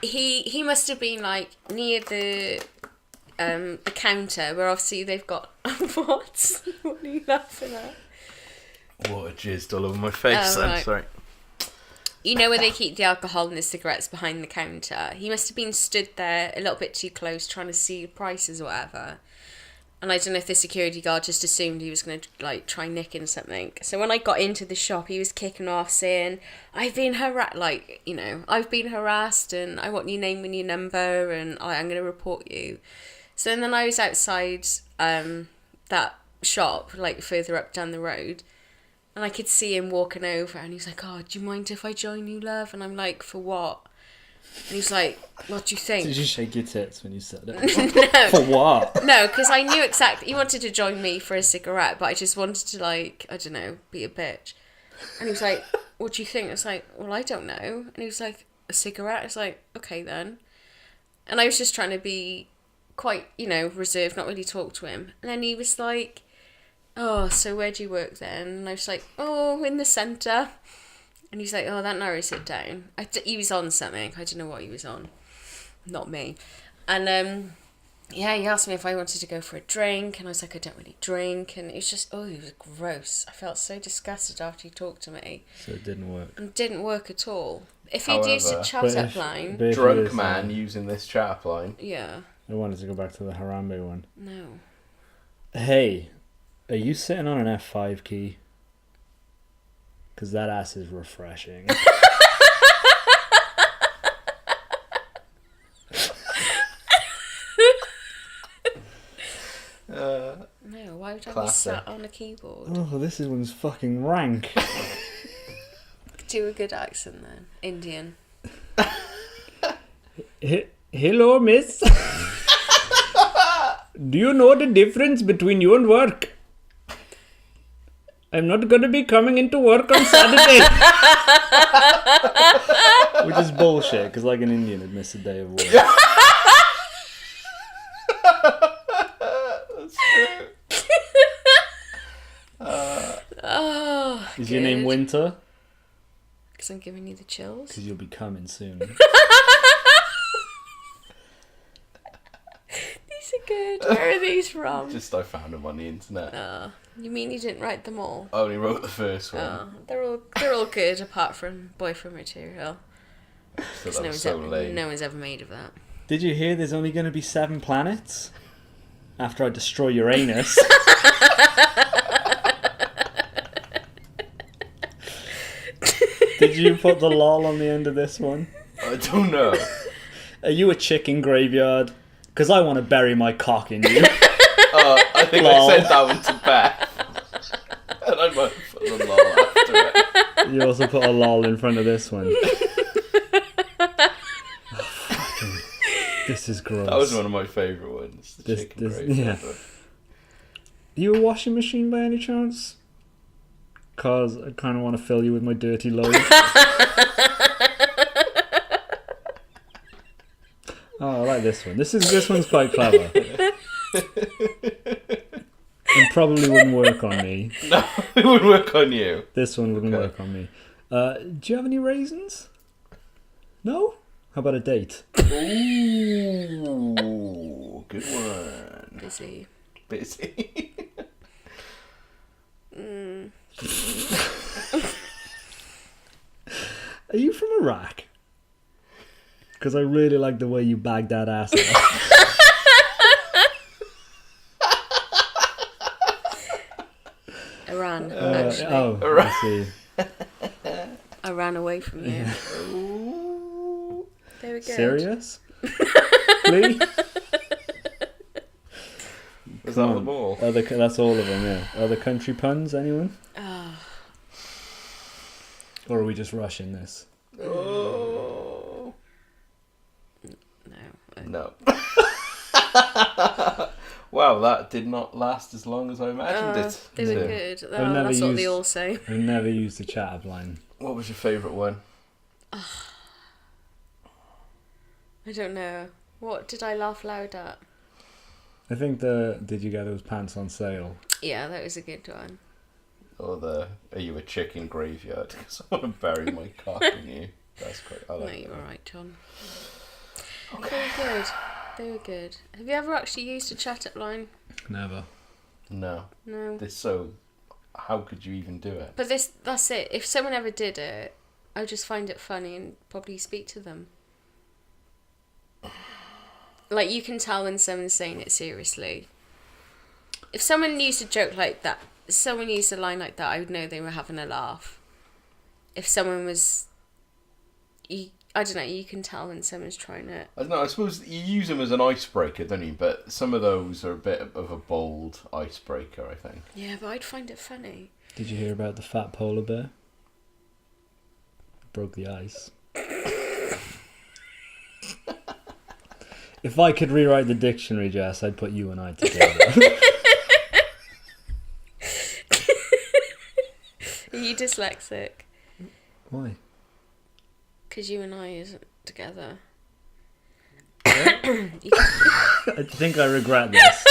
He must have been like near the counter where obviously they've got what? What are you laughing at? Water jizzed all over my face. Oh, I'm right. sorry. You know where they keep the alcohol and the cigarettes behind the counter? He must have been stood there a little bit too close trying to see the prices or whatever. And I don't know if the security guard just assumed he was going to like try nicking something. So when I got into the shop, he was kicking off saying, I've been harassed, like, you know, I've been harassed and I want your name and your number and I'm going to report you. So then I was outside that shop, like further up down the road. And I could see him walking over and he's like, oh, do you mind if I join you, love? And I'm like, for what? And he's like, what do you think? Did you shake your tits when you said it? No. For what? No, because I knew exactly. He wanted to join me for a cigarette, but I just wanted to, like, I don't know, be a bitch. And he was like, what do you think? I was like, well, I don't know. And he was like, a cigarette? I was like, okay then. And I was just trying to be quite, you know, reserved, not really talk to him. And then he was like, oh, so where do you work then? And I was like, oh, in the centre. And he's like, oh, that narrows it down. He was on something. I don't know what he was on. Not me. And, yeah, he asked me if I wanted to go for a drink. And I was like, I don't really drink. And it was just, oh, it was gross. I felt so disgusted after he talked to me. So it didn't work. It didn't work at all. If he'd used a However, chat-up line... but if Drunk it is, man using this chat up line. Yeah. I wanted to go back to the Harambe one. No. Hey, are you sitting on an F5 key? Because that ass is refreshing. No, why would I be Classic. sat on a keyboard? Oh, this one's fucking rank. Do a good accent then. Indian. Hello, miss. Do you know the difference between you and work? I'm not going to be coming into work on Saturday. Which is bullshit, because like an Indian would miss a day of work. Oh, Is your name Winter? Because I'm giving you the chills. Because you'll be coming soon. These are good. Where are these from? Just I found them on the internet. You mean you didn't write them all? I only wrote the first one. They're all good apart from boyfriend material. So that was so lame. No one's ever made of that. Did you hear there's only going to be 7 planets? After I destroy Uranus. Did you put the lol on the end of this one? I don't know. Are you a chicken graveyard? Because I want to bury my cock in you. I think Lol. I sent that one to Beth. And I might put the lol after it. You also put a lol in front of this one. This is gross. That was one of my favourite ones. The chicken graveyard one. You a washing machine by any chance? Cause I kind of want to fill you with my dirty load. Oh, I like this one. This one's quite clever. And probably wouldn't work on me. No, it would work on you. This one wouldn't work on me. Do you have any raisins? No? How about a date? Ooh, good one. Busy. Are you from Iraq? Because I really like the way you bagged that ass up. Iran, actually. I see. I ran away from you. Yeah. They were good. Serious? Lee? Is that them all? That's all of them, yeah. Other country puns, anyone? Or are we just rushing this? Oh. No. Wow, that did not last as long as I imagined it. They were good. I've never That's what they all say. I've never used a chat up line. What was your favourite one? I don't know. What did I laugh loud at? I think did you get those pants on sale? Yeah, that was a good one. Or are you a chicken graveyard? Because I want to bury my cock in you. That's quite. I like No, you're that. alright, John. Okay. They were good. Have you ever actually used a chat up line? Never. No. No. How could you even do it? But that's it. If someone ever did it, I would just find it funny and probably speak to them. Like, you can tell when someone's saying it seriously. If someone used a joke like that, someone used a line like that, I would know they were having a laugh. If someone was... I don't know, you can tell when someone's trying it. I don't know, I suppose you use them as an icebreaker, don't you? But some of those are a bit of a bold icebreaker, I think. Yeah, but I'd find it funny. Did you hear about the fat polar bear? Broke the ice. If I could rewrite the dictionary, Jess, I'd put you and I together. Are you dyslexic? Why? Because you and I isn't together. I think I regret this.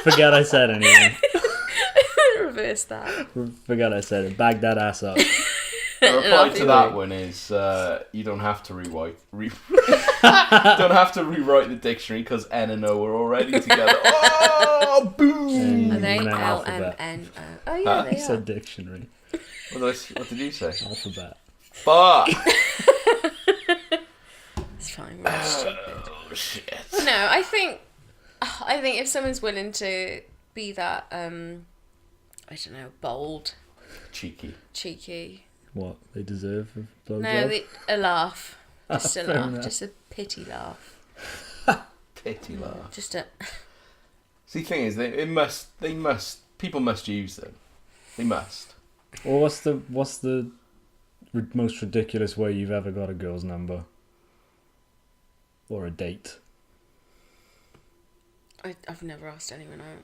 Forget I said anything. Reverse that. Forget I said it. Bag that ass up. The reply to that one is you don't have to rewrite the dictionary because N and O are already together. Oh, boom! Are they alphabet. LMNO? Oh yeah, I they said are. dictionary. What did you say? Alphabet. Fuck! It's fine. We're all stupid. Oh shit! No, I think if someone's willing to be that, I don't know, bold, cheeky. What? They deserve a blowjob? No, a laugh. Just a Fair laugh. enough. Just a pity laugh. Pity laugh. Just a. See, the thing is, people must use them. They must. Or what's the most ridiculous way you've ever got a girl's number? Or a date? I've never asked anyone out.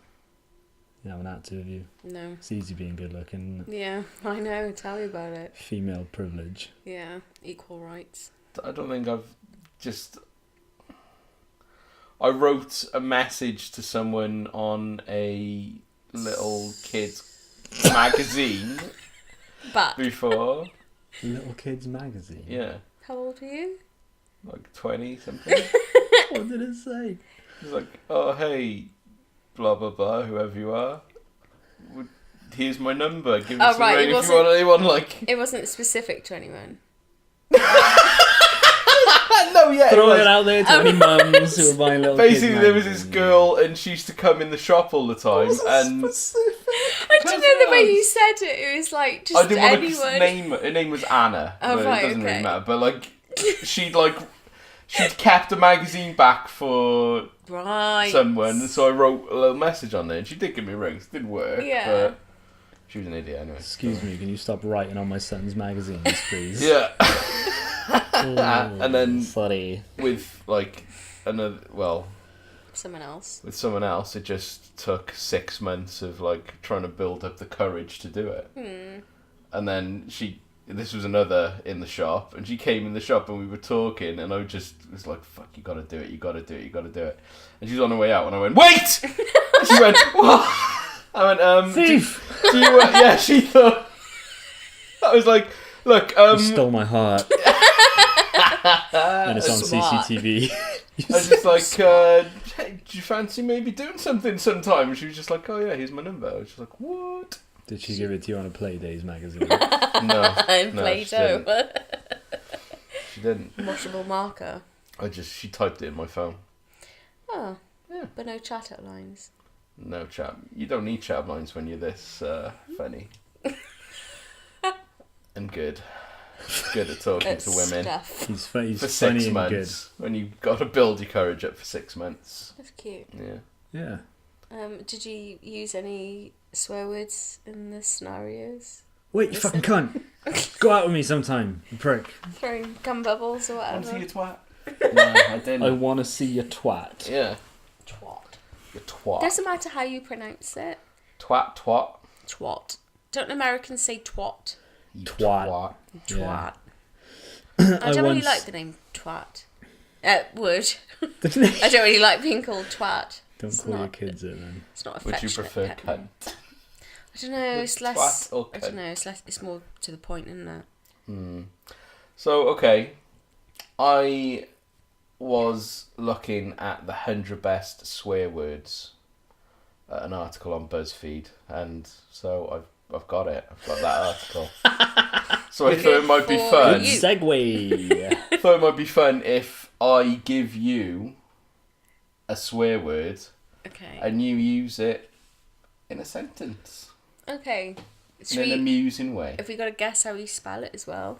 You haven't had to, have you? No. It's easy being good looking, isn't it? Yeah, I know. Tell me about it. Female privilege. Yeah, equal rights. I don't think I wrote a message to someone on a little kids magazine But before. Little Kids Magazine? Yeah, how old are you? like 20 something. What did it say? It's like, oh hey, blah blah blah, whoever you are. Here's my number. Give us a right, ring it if you want anyone like. It wasn't specific to anyone. No, yeah. Throw was. it out there to any mums who are buying little Basically, kids there was this magazines. girl, and she used to come in the shop all the time, and I don't know the way you said it. It was like just I didn't want to anyone. name. Her name was Anna. Oh, but right, it doesn't okay. really matter. But like, she'd kept a magazine back for Right. someone, so I wrote a little message on there, and she did give me rings. It didn't work. Yeah. But she was an idiot anyway. Excuse me, can you stop writing on my son's magazines, please? Yeah. Oh, And then sorry. with like Someone else. with someone else, it just took 6 months of like trying to build up the courage to do it. And then this was another in the shop, and she came in the shop and we were talking, and I just was like, fuck, you gotta do it, you gotta do it, you gotta do it. And she's on her way out, and I went, wait! And she went, what? I went, Thief! do you, yeah, she thought, I was like, look, You stole my heart. And it's on Smart. CCTV. I was just like, hey, do you fancy maybe doing something sometime? And she was just like, oh yeah, here's my number. I was just like, what? Did she give it to you on a Playdays magazine? No, And no, Play-Doh. she didn't. Washable marker. She typed it in my phone. Oh. Yeah. But no chat out lines. No chat. You don't need chat lines when you're this funny. And good. Good at talking to women. Stuff. He's For funny 6 and good. months. When you've got to build your courage up for 6 months. That's cute. Yeah. Yeah. Did you use any swear words in the scenarios? Wait, you fucking cunt. Go out with me sometime, you prick. Throwing gum bubbles or whatever? twat. No, I didn't. I want to see your twat. Yeah. Twat. Your twat. Doesn't matter how you pronounce it. Twat. Twat. Don't Americans say twat? You Twat. Twat. Yeah. I don't really once- like the name twat. Would. I don't really like being called twat. Don't It's call your not- kids it then. It's not Would you affectionate prefer pet cunt? name. I don't know. It's less. Twat or I don't cunt? know. It's less. It's more to the point, isn't it? So, okay. I was looking at the 100 best swear words, an article on BuzzFeed, and so I've got it. I've got that article. So I thought it might be for fun. Good you. segue. Thought it might be fun if I give you a swear word Okay. and you use it in a sentence Okay. in Should an we, amusing way. have we got to guess how you spell it as well?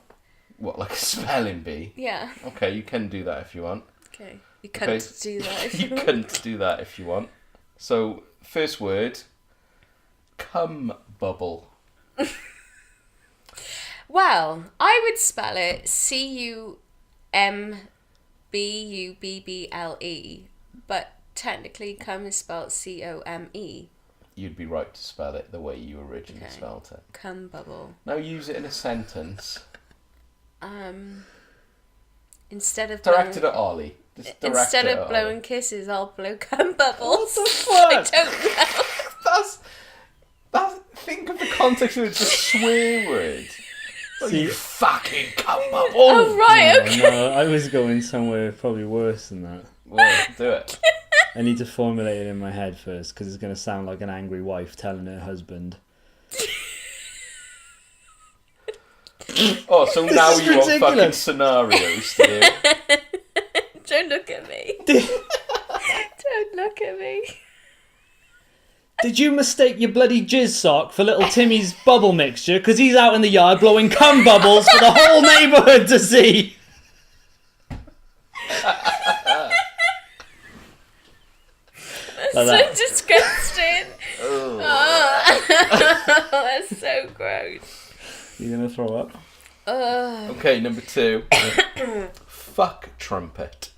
What, like a spelling bee? Yeah. Okay, you can do that if you want. Okay. You can't do that. If You can't do that if you want. So, first word, cum bubble. Well, I would spell it Cumbbubble, but technically cum is spelled Come. You'd be right to spell it the way you originally Okay. spelled it. Cum bubble. Now use it in a sentence. Instead of Directed at Ollie. Just direct instead it of at blowing Ollie. kisses, I'll blow cum bubbles. What the I fuck? don't know. That's think of the context of it. It's a swear word. Like, See- you fucking cum bubble. Oh right, Oh, okay. no, I was going somewhere probably worse than that. Well, do it. I need to formulate it in my head first because it's going to sound like an angry wife telling her husband. Oh, so now is you want fucking ridiculous. scenarios, do you? Don't look at me. Don't look at me. Did you mistake your bloody jizz sock for little Timmy's bubble mixture? Because he's out in the yard blowing cum bubbles for the whole neighbourhood to see. Like that. So disgusting. Oh. That's so gross. You gonna throw up? Okay, number 2. Fuck trumpet.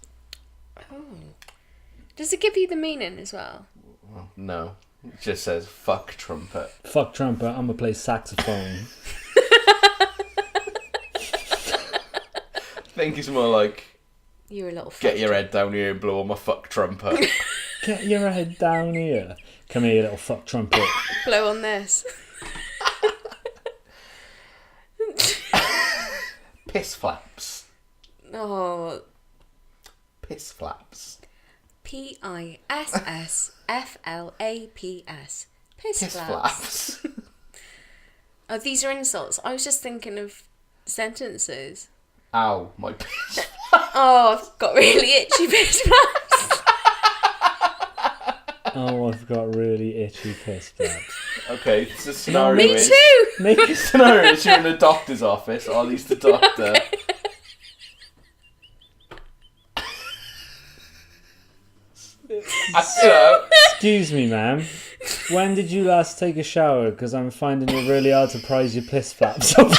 Does it give you the meaning as well? Well, no. It just says fuck trumpet. Fuck trumpet, I'm gonna play saxophone. I think it's more like, You're a little get your head down here and blow on my fuck trumpet. Get your head down here. Come here, you little fuck trumpet. blow on this. Piss flaps. Oh, Piss flaps. PISSFLAPS. Piss Piss flaps. flaps. Oh, these are insults. I was just thinking of sentences. Ow, my piss. Oh, I've got really itchy piss flaps. Oh, I've got really itchy piss flaps. Okay, so the scenario Me is... too. The scenario is you're in a doctor's office. Ollie's the doctor. Excuse me, ma'am. When did you last take a shower? Because I'm finding it really hard to prise your piss flaps up.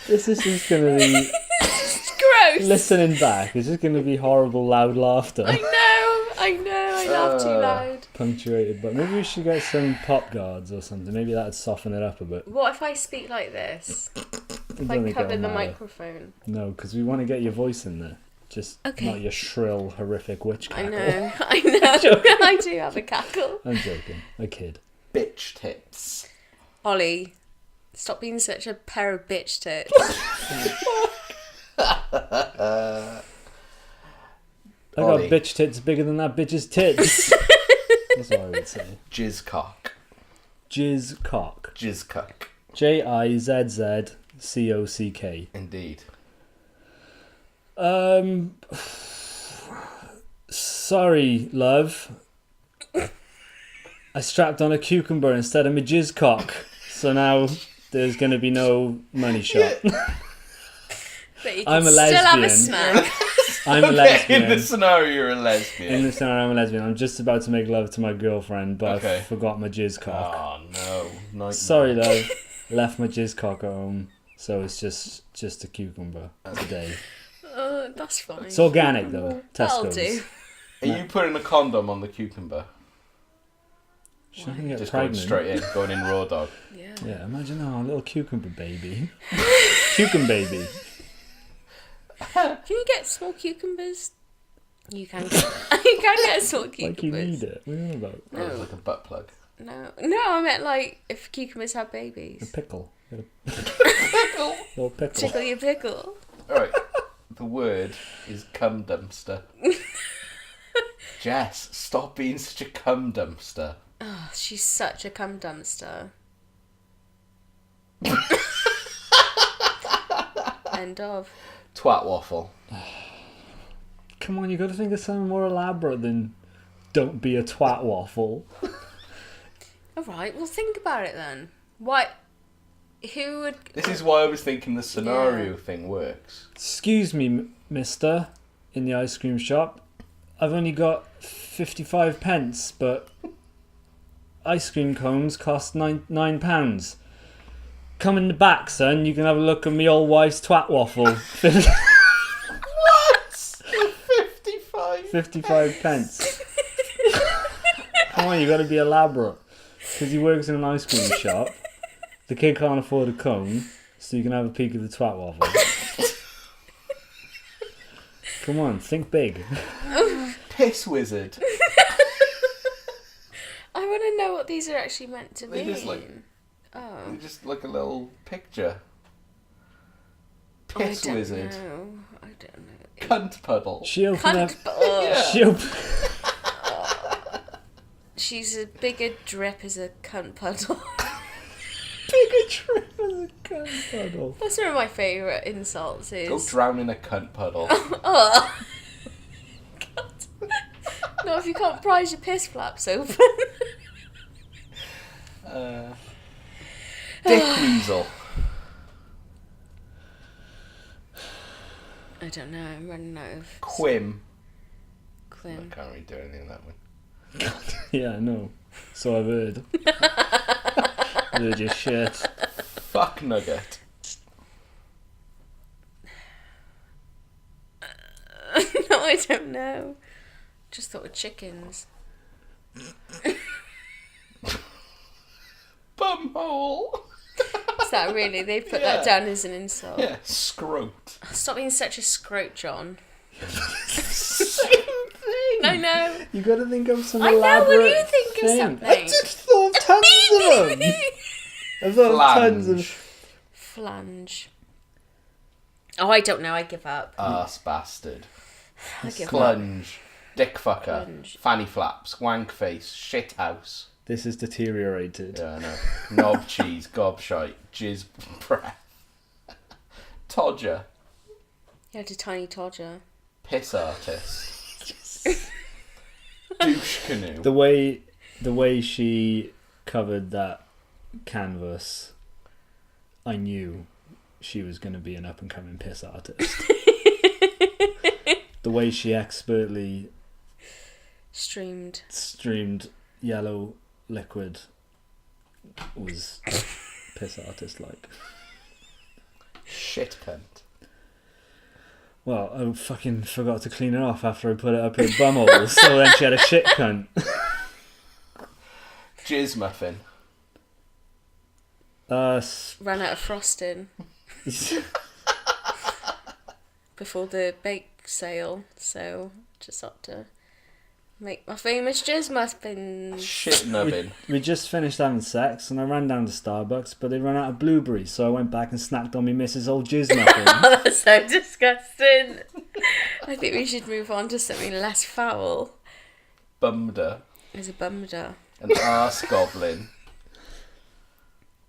This is just going to be... It's gross. Listening back, it's just going to be horrible, loud laughter. I laugh too loud. Punctuated, but maybe we should get some pop guards or something. Maybe that'd soften it up a bit. What if I speak like this? If don't I think cover it'll the matter. microphone? No, because we want to get your voice in there. Just Okay. not your shrill, horrific witch I cackle. know. I do have a cackle. I'm joking. A kid. Bitch tits. Ollie, stop being such a pair of bitch tits. I got Ollie. bitch tits bigger than that bitch's tits. That's what I would say. Jizz cock. Jizz cock. Jizz cock. Jizzcock. Indeed. Sorry, love. I strapped on a cucumber instead of my jizz cock. So now there's going to be no money shot. But you I'm can a still have a lesbian. smack. I'm a In lesbian. this scenario, you're a lesbian. In this scenario, I'm a lesbian. I'm just about to make love to my girlfriend, but Okay. I forgot my jizz cock. Oh, no. Nightmare. Sorry, love. Left my jizz cock at home, so it's just a cucumber today. That's fine. It's organic, though. That'll Tesco's. do. Are you putting a condom on the cucumber? She's not gonna get Just pregnant. going straight in, going in raw dog. Yeah. Yeah, imagine, a little cucumber baby. Cucumber baby. Can you get small cucumbers? You can get. You can get small cucumbers. Like you need it. What are you on about? Oh, it's like a butt plug. No, I meant like if cucumbers have A babies. pickle. Little pickle. Tickle your pickle. Alright, the word is cum dumpster. Jess, stop being such a cum dumpster. Oh, she's such a cum dumpster. End of. Twat waffle. Come on, you got to think of something more elaborate than "don't be a twat waffle." All right, well think about it then. What? Who would? This is why I was thinking the scenario thing works. Excuse me, mister, in the ice cream shop. I've only got 55 pence, but ice cream cones cost £9. Come in the back, son. You can have a look at me old wife's twat waffle. What? 55? 55 pence. Come on, you got to be elaborate. Because he works in an ice cream shop. The kid can't afford a cone, so you can have a peek at the twat waffle. Come on, think big. Piss wizard. I want to know what these are actually meant to They mean. just like- Oh. Just like a little picture. Piss I don't wizard. know. I don't know. Cunt puddle. She opened up. Cunt, oh, She opened. she's as big a drip as a cunt puddle. Bigger trip as a cunt puddle. That's one of my favourite insults is... Go drown in a cunt puddle. Oh. God. No, if you can't prise your piss flaps open. Dick weasel. I don't know, I'm running out of... Quim. I Quim. can't really do anything in that one. Yeah, I know. So I've heard. Heard your shit. Fuck nugget. No, I don't know. Just thought of chickens. Bumhole. Is that really? They put Yeah. that down as an insult. Yeah, scrote. Stop being such a scrote, John. Same thing. I know. You got to think of some I know, elaborate will you think of thing. something? I just thought of tons of them. I thought of tons of. Flange. Oh, I don't know. I give up. Ass bastard. I give up. Clunge. Dick fucker. Clunge. Fanny flaps. Wank face. Shit house. This is deteriorated. Yeah, I know. Knob cheese, gobshite, jizz breath. Todger. You had a tiny todger. Piss artist. Douche canoe. The way she covered that canvas, I knew she was going to be an up and coming piss artist. The way she expertly streamed yellow liquid was piss artist like. Shit cunt. Well, I fucking forgot to clean it off after I put it up her bumhole, so then she had a shit cunt. Jizz muffin. Ran out of frosting before the bake sale, so just had to make my famous jizz muffins. Shit nubbin. We just finished having sex and I ran down to Starbucks, but they ran out of blueberries, so I went back and snacked on me missus' old jizz muffin. Oh, that's so disgusting. I think we should move on to something less foul. Bumder. There's a bumder. An arse goblin.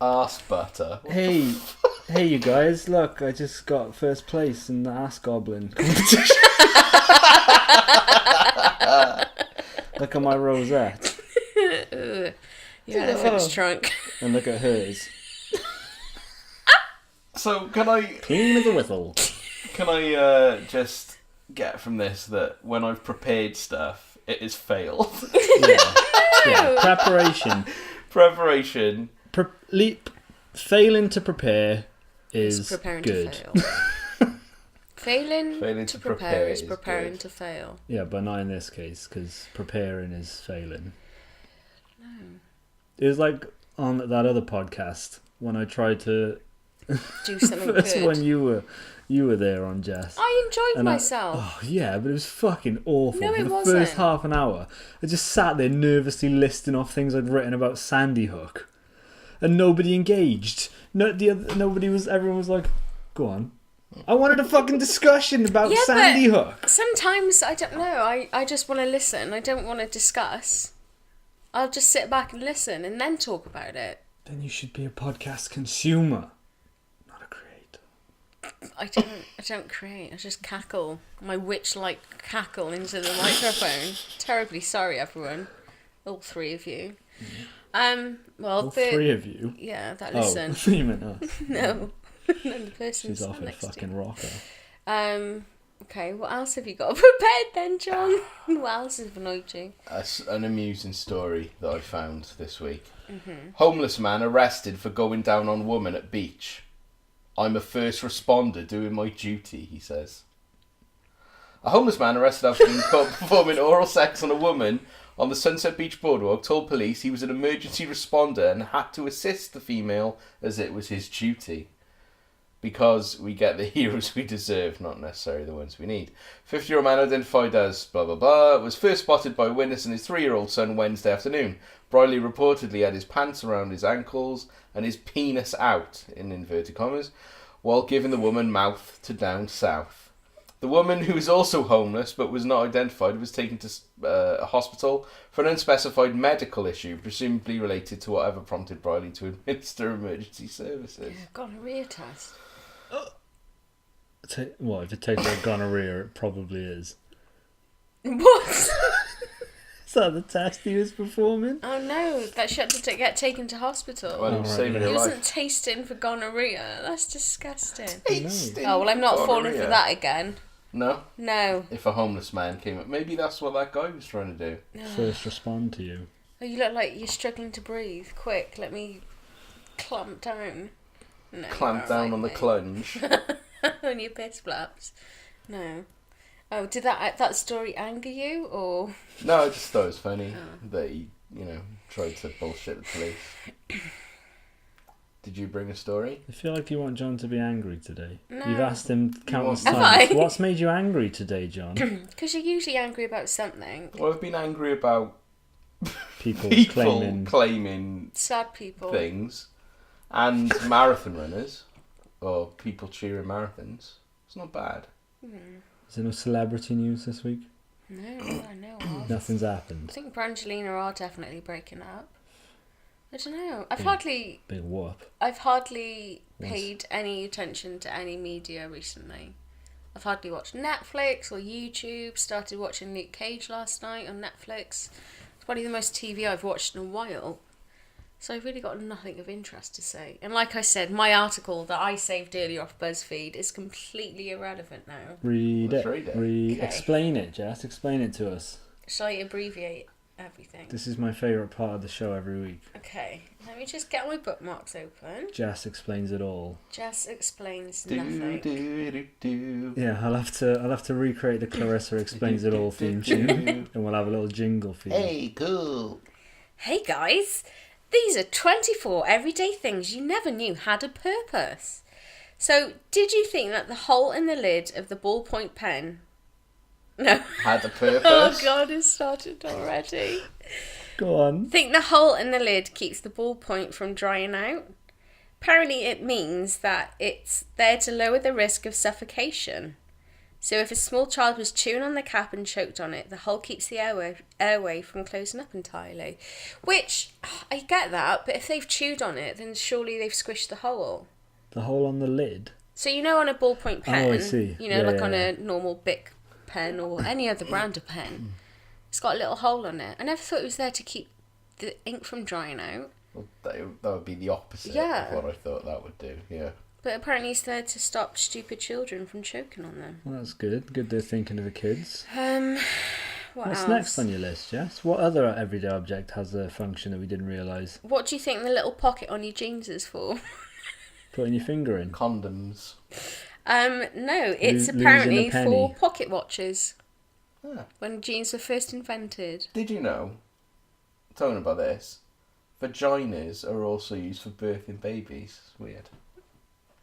Arse butter. Hey you guys, look, I just got first place in the Ass Goblin competition. Look at my rosette. Your elephant's trunk. And look at hers. So can I Clean as a whistle. just get from this that when I've prepared stuff, it is failed. Yeah. Preparation. Preparation. Failing to prepare is preparing good. to fail. Failing to prepare is preparing good. to fail. Yeah, but not in this case, because preparing is failing. No. It was like on that other podcast when I tried to Do something That's good. when you were there on Jess. I enjoyed And myself. Oh yeah, but it was fucking awful. No, For it the wasn't. first half an hour, I just sat there nervously listing off things I'd written about Sandy Hook, and nobody engaged. Nobody was. Everyone was like, "Go on." I wanted a fucking discussion about Yeah, Sandy but Hook. Sometimes, I don't know, I just want to listen. I don't want to discuss. I'll just sit back and listen and then talk about it. Then you should be a podcast consumer, not a creator. I don't create. I just cackle. My witch-like cackle into the microphone. Terribly sorry, everyone. All three of you. Well, All three of you. Yeah, that Oh, listen. you meant us. No, no, the person She's off her next to fucking you. rocker. Okay, what else have you got prepared then, John? What else has annoyed you? An amusing story that I found this week. Homeless man arrested for going down on woman at beach. I'm a first responder doing my duty, he says. A homeless man arrested after being caught performing oral sex on a woman on the Sunset Beach boardwalk told police he was an emergency responder and had to assist the female as it was his duty. Because we get the heroes we deserve, not necessarily the ones we need. 50-year-old man identified as blah blah blah was first spotted by a witness and his 3-year-old son Wednesday afternoon. Briley reportedly had his pants around his ankles and his penis out, in inverted commas, while giving the woman mouth to down south. The woman, who is also homeless but was not identified, was taken to a hospital for an unspecified medical issue, presumably related to whatever prompted Briley to administer emergency services. Yeah, gonorrhea test. Well, if it takes like gonorrhea, it probably is. What? Is that the test he was performing? Oh no, that she had to get taken to hospital. Well, he was Alright, saving yeah. her He wasn't life. tasting for gonorrhea. That's disgusting. Tasting Oh well, I'm not falling gonorrhea. for that again. No? No. If a homeless man came up, maybe that's what that guy was trying to do. First respond to you. Oh, you look like you're struggling to breathe. Quick, let me clamp down. No, Clamp you're down on the alright, clunge. mate. On your piss flaps. No. Oh, did that story anger you, or? No, I just thought it was funny that he, tried to bullshit the police. Did you bring a story? I feel like you want John to be angry today. No. You've asked him countless Have times. I? What's made you angry today, John? Because you're usually angry about something. Well, I've been angry about People people claiming. claiming Sad people. things and marathon runners or people cheering marathons. It's not bad. Is there no celebrity news this week? No, I know of. Nothing's I happened. think Brangelina are definitely breaking up. I don't know. I've hardly Big whoop. paid any attention to any media recently. I've hardly watched Netflix or YouTube. Started watching Luke Cage last night on Netflix. It's probably the most TV I've watched in a while. So I've really got nothing of interest to say. And like I said, my article that I saved earlier off BuzzFeed is completely irrelevant now. Read Read it. it. Okay. Explain it, Jess. Explain it to us. Shall I abbreviate everything? This is my favourite part of the show every week. Okay, let me just get my bookmarks open. Jess explains it all. Jess explains Do, nothing. do, do. Yeah, I'll have to recreate the Clarissa explains it all theme tune, and we'll have a little jingle for you. Hey, cool. Hey guys, these are 24 everyday things you never knew had a purpose. So, did you think that the hole in the lid of the ballpoint pen... No. Had a purpose. Oh god, it started already. Go on. Think the hole in the lid keeps the ballpoint from drying out? Apparently it means that it's there to lower the risk of suffocation. So if a small child was chewing on the cap and choked on it, the hole keeps the airway from closing up entirely. Which, I get that, but if they've chewed on it, then surely they've squished the hole. The hole on the lid. So you know on a ballpoint pen, Oh, I see. you know, Yeah, like yeah, on yeah. a normal Bic pen or any other brand of pen, it's got a little hole on it. I never thought it was there to keep the ink from drying out. Well, that would be the opposite Yeah. of what I thought that would do, yeah. But apparently it's there to stop stupid children from choking on them. Well, that's good. Good they're thinking of the kids. What What's else? next on your list, Jess? What other everyday object has a function that we didn't realise? What do you think the little pocket on your jeans is for? Putting your finger in. Condoms. No, it's Losing a apparently penny. for pocket watches. Ah. When jeans were first invented. Did you know, talking about this, vaginas are also used for birthing babies? It's weird.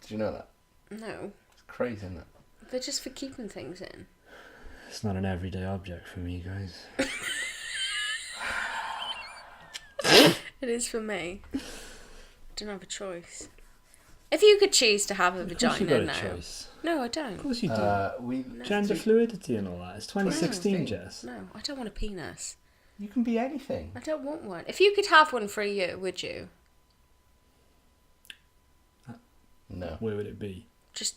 Did you know that? No, It's crazy, isn't it? they're just for keeping things in. It's not an everyday object for me, guys. It is for me. I don't have a choice. If you could choose to have a Of course you vagina got a now. choice. No, I Of don't. course you do. We Gender fluidity and all that. It's 2016, 2016. Jess. No, I don't want a penis. You can be anything. I don't want one. If you could have one for a year, would you? No. Where would it be? Just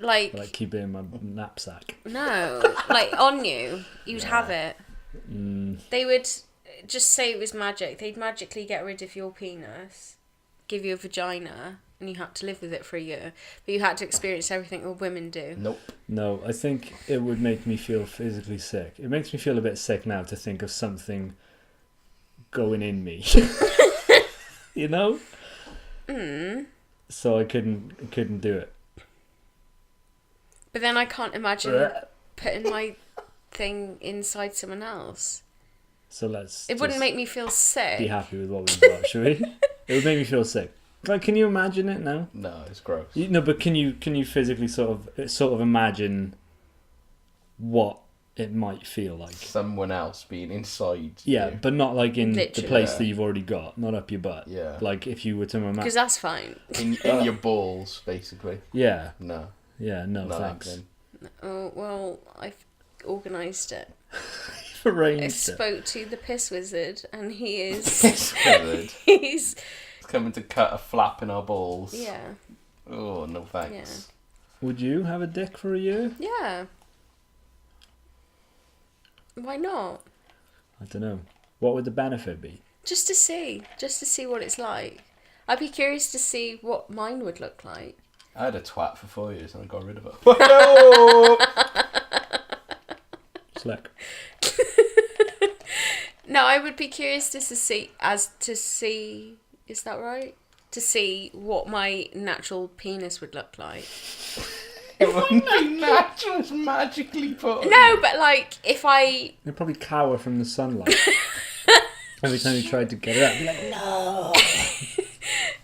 like Like keep it in my knapsack. no, like on you, you'd have it. They would just say it was magic. They'd magically get rid of your penis, give you a vagina, and you had to live with it for a year. But you had to experience everything what women do. Nope. No, I think it would make me feel physically sick. It makes me feel a bit sick now to think of something going in me. You know? So I couldn't do it. But then I can't imagine putting my thing inside someone else. So let's It wouldn't just make me feel sick. be happy with what we've got, should we? It would make me feel sick. Like, can you imagine it now? No, it's gross. No, but can you physically sort of imagine what it might feel like? Someone else being inside Yeah, you. but not like in Literally. the place that you've already got, not up your butt. Yeah. Like if you were to imagine. Because that's fine. In your balls, basically. Yeah, No. yeah, no, Not thanks. happening. Oh, well, I've organised it. I Arranged it. spoke to the piss wizard, and he is... It's weird. he's... It's coming to cut a flap in our balls. Yeah. Oh, no thanks. Would you have a dick for a year? Yeah. Why not? I don't know. What would the benefit be? Just to see what it's like. I'd be curious to see what mine would look like. I had a twat for 4 years and I got rid of it. No! Slick. No, I would be curious to see, is that right? To see what my natural penis would look like. It wouldn't be natural, it's magically put on. No, but like, if I... You'd probably cower from the sunlight. Every time you tried to get it out, be like, no.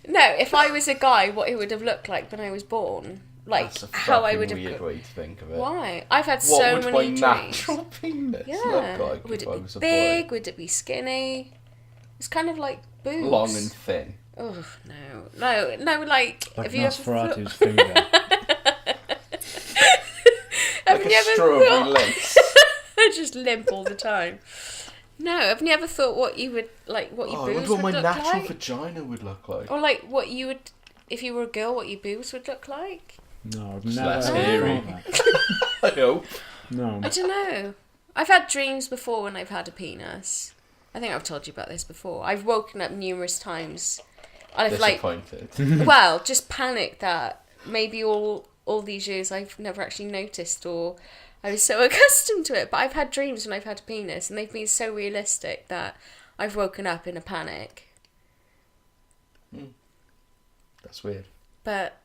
No, if I was a guy, what it would have looked like when I was born. Like, That's a how I fucking would have... weird way to think of it. Why? I've had What so would many my dreams. natural penis Yeah. look like Would if it I be was a big? boy? Would it be skinny? It's kind of like boobs. Long and thin. Oh, no, like... Like have you ever Nosferatu's finger. Have Like you a ever strawberry thought... lace. I just limp all the time. No, have you ever thought what you would like? What your Oh, I boobs wonder what would my look natural like? vagina would look like. Or like what you would, if you were a girl, what your boobs would look like? No, I've Just never less ever hairy. thought that. I hope. No. I don't know. I've had dreams before when I've had a penis. I think I've told you about this before. I've woken up numerous times. I've like, Disappointed. well, just panicked that maybe all these years I've never actually noticed, or I was so accustomed to it. But I've had dreams when I've had a penis, and they've been so realistic that I've woken up in a panic. That's weird. But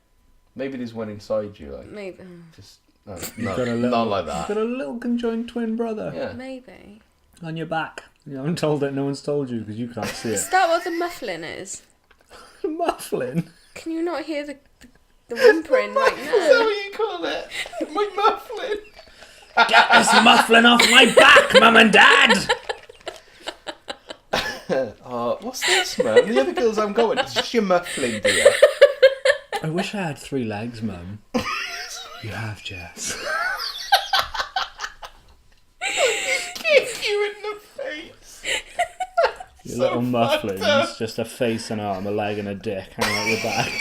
Maybe there's one inside you, like maybe, just no, You've got a little, not like that. You've got a little conjoined twin brother Yeah. maybe. on your back. You haven't told it. No one's told you because you can't see Is it. that what the mufflin is? Mufflin. Can you not hear the whimpering right Is that now? what you call it? My mufflin. Get this mufflin off my back, Mum and Dad. What's this, man? The other girls I'm going. It's just your mufflin, dear. I wish I had 3 legs, Mum. You have, Jess. Kick you in the face. Your So little fucked mufflin's up. just a face, an arm, a leg, and a dick hanging out your back.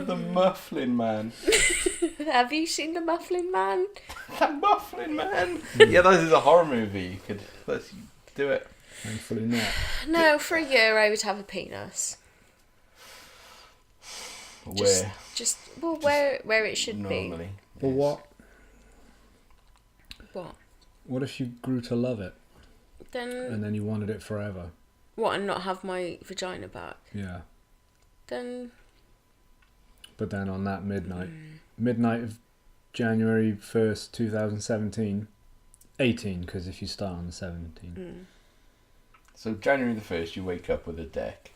The mufflin man. Have you seen the Mufflin Man? The mufflin man. Yeah, that is a horror movie. Let's do it. Thankfully not. No, for a year I would have a penis. Where Where it should normally. But yes. what? What? What if you grew to love it Then and then you wanted it forever? what? And not have my vagina back? Yeah. Then But then on that midnight of January 1st, 2017, 18, because if you start on the 17th. So January the 1st, you wake up with a dick.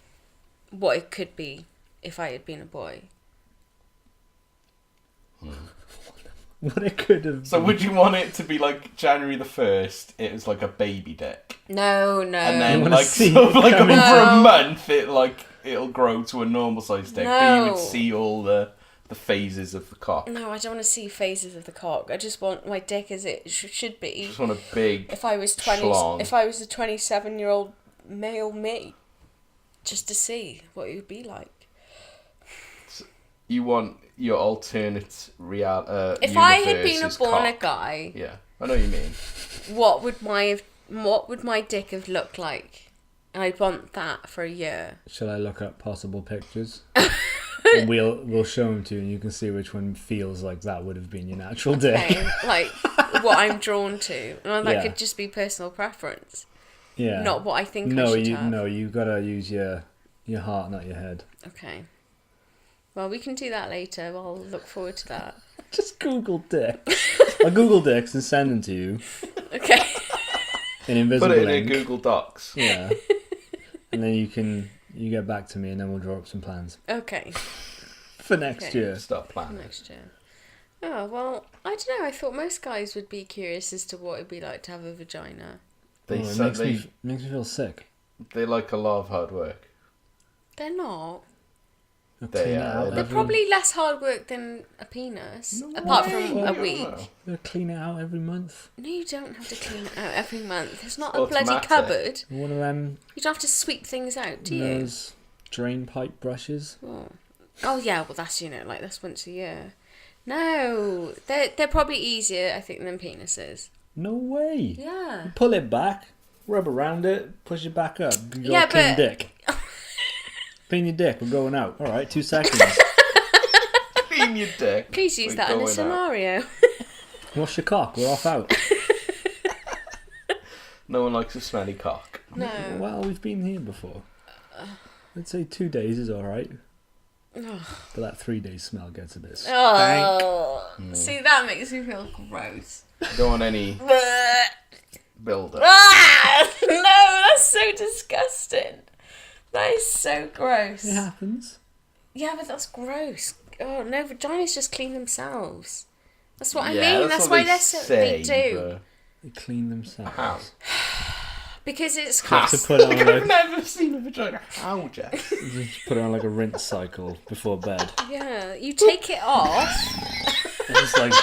what it could be if I had been a boy. What it could have So been. would you want it to be like January the 1st? It was like a baby dick, No. and You then wanna like see sort of it like coming. over a No. month, it'll grow to a normal sized dick, but you No. would see all the phases of the cock. No, I don't want to see phases of the cock. I just want my dick as it should be. Just want a big. If I was 20, schlong. if I was a 27-year-old male me, just to see what it would be like. You want your alternate If I had been born a cock. guy, Yeah, I know what you mean. what would my dick have looked like? And I'd want that for a year. Shall I look up possible pictures? And we'll show them to you, and you can see which one feels like that would have been your natural dick. Okay, like what I'm drawn to, and that Yeah. could just be personal preference, Yeah. not what I think I No, should have. you gotta use your heart, not your head. Okay. Well, we can do that later. I'll look forward to that. Just Google dicks. I'll Google dicks and send them to you Okay. in invisible Put it in ink. Google Docs. Yeah. And then you get back to me, and then we'll draw up some plans Okay. for next Okay. year. Start planning. Next year. Oh, well, I don't know. I thought most guys would be curious as to what it'd be like to have a vagina. They Oh, it so- makes me feel sick. they like a lot of hard work. They're not. They'll They clean it are. out They're every- probably less hard work than a penis. No apart way. from Well, a week. know. They'll clean it out every month. No, you don't have to clean it out every month. It's not a bloody Automatic. cupboard. One of them You don't have to sweep things out, do you? those drain pipe brushes. Oh yeah, well that's like that's once a year. No, they're probably easier, I think, than penises. No way. Yeah. Pull it back, rub around it, push it back up. You got Yeah, a clean but- dick. Clean your dick. We're going out. All right, 2 seconds. Clean your dick. Please use We're that in a going out. scenario. Wash your cock. We're off out. No one likes a smelly cock. No. Well, we've been here before. I'd say 2 days is all right. But that 3 days smell gets a bit stank. Oh, see, that makes me feel gross. Don't want any build-up. No, that's so disgusting. That is so gross. It happens. Yeah, but that's gross. Oh no, vaginas just clean themselves. That's what I Yeah, mean. That's what why they they do. say, They clean themselves. How? Because it's You have to put it on I've like, never seen a vagina. How, Jeff? just put it on like a rinse cycle before bed. yeah, you take it off. It's just like...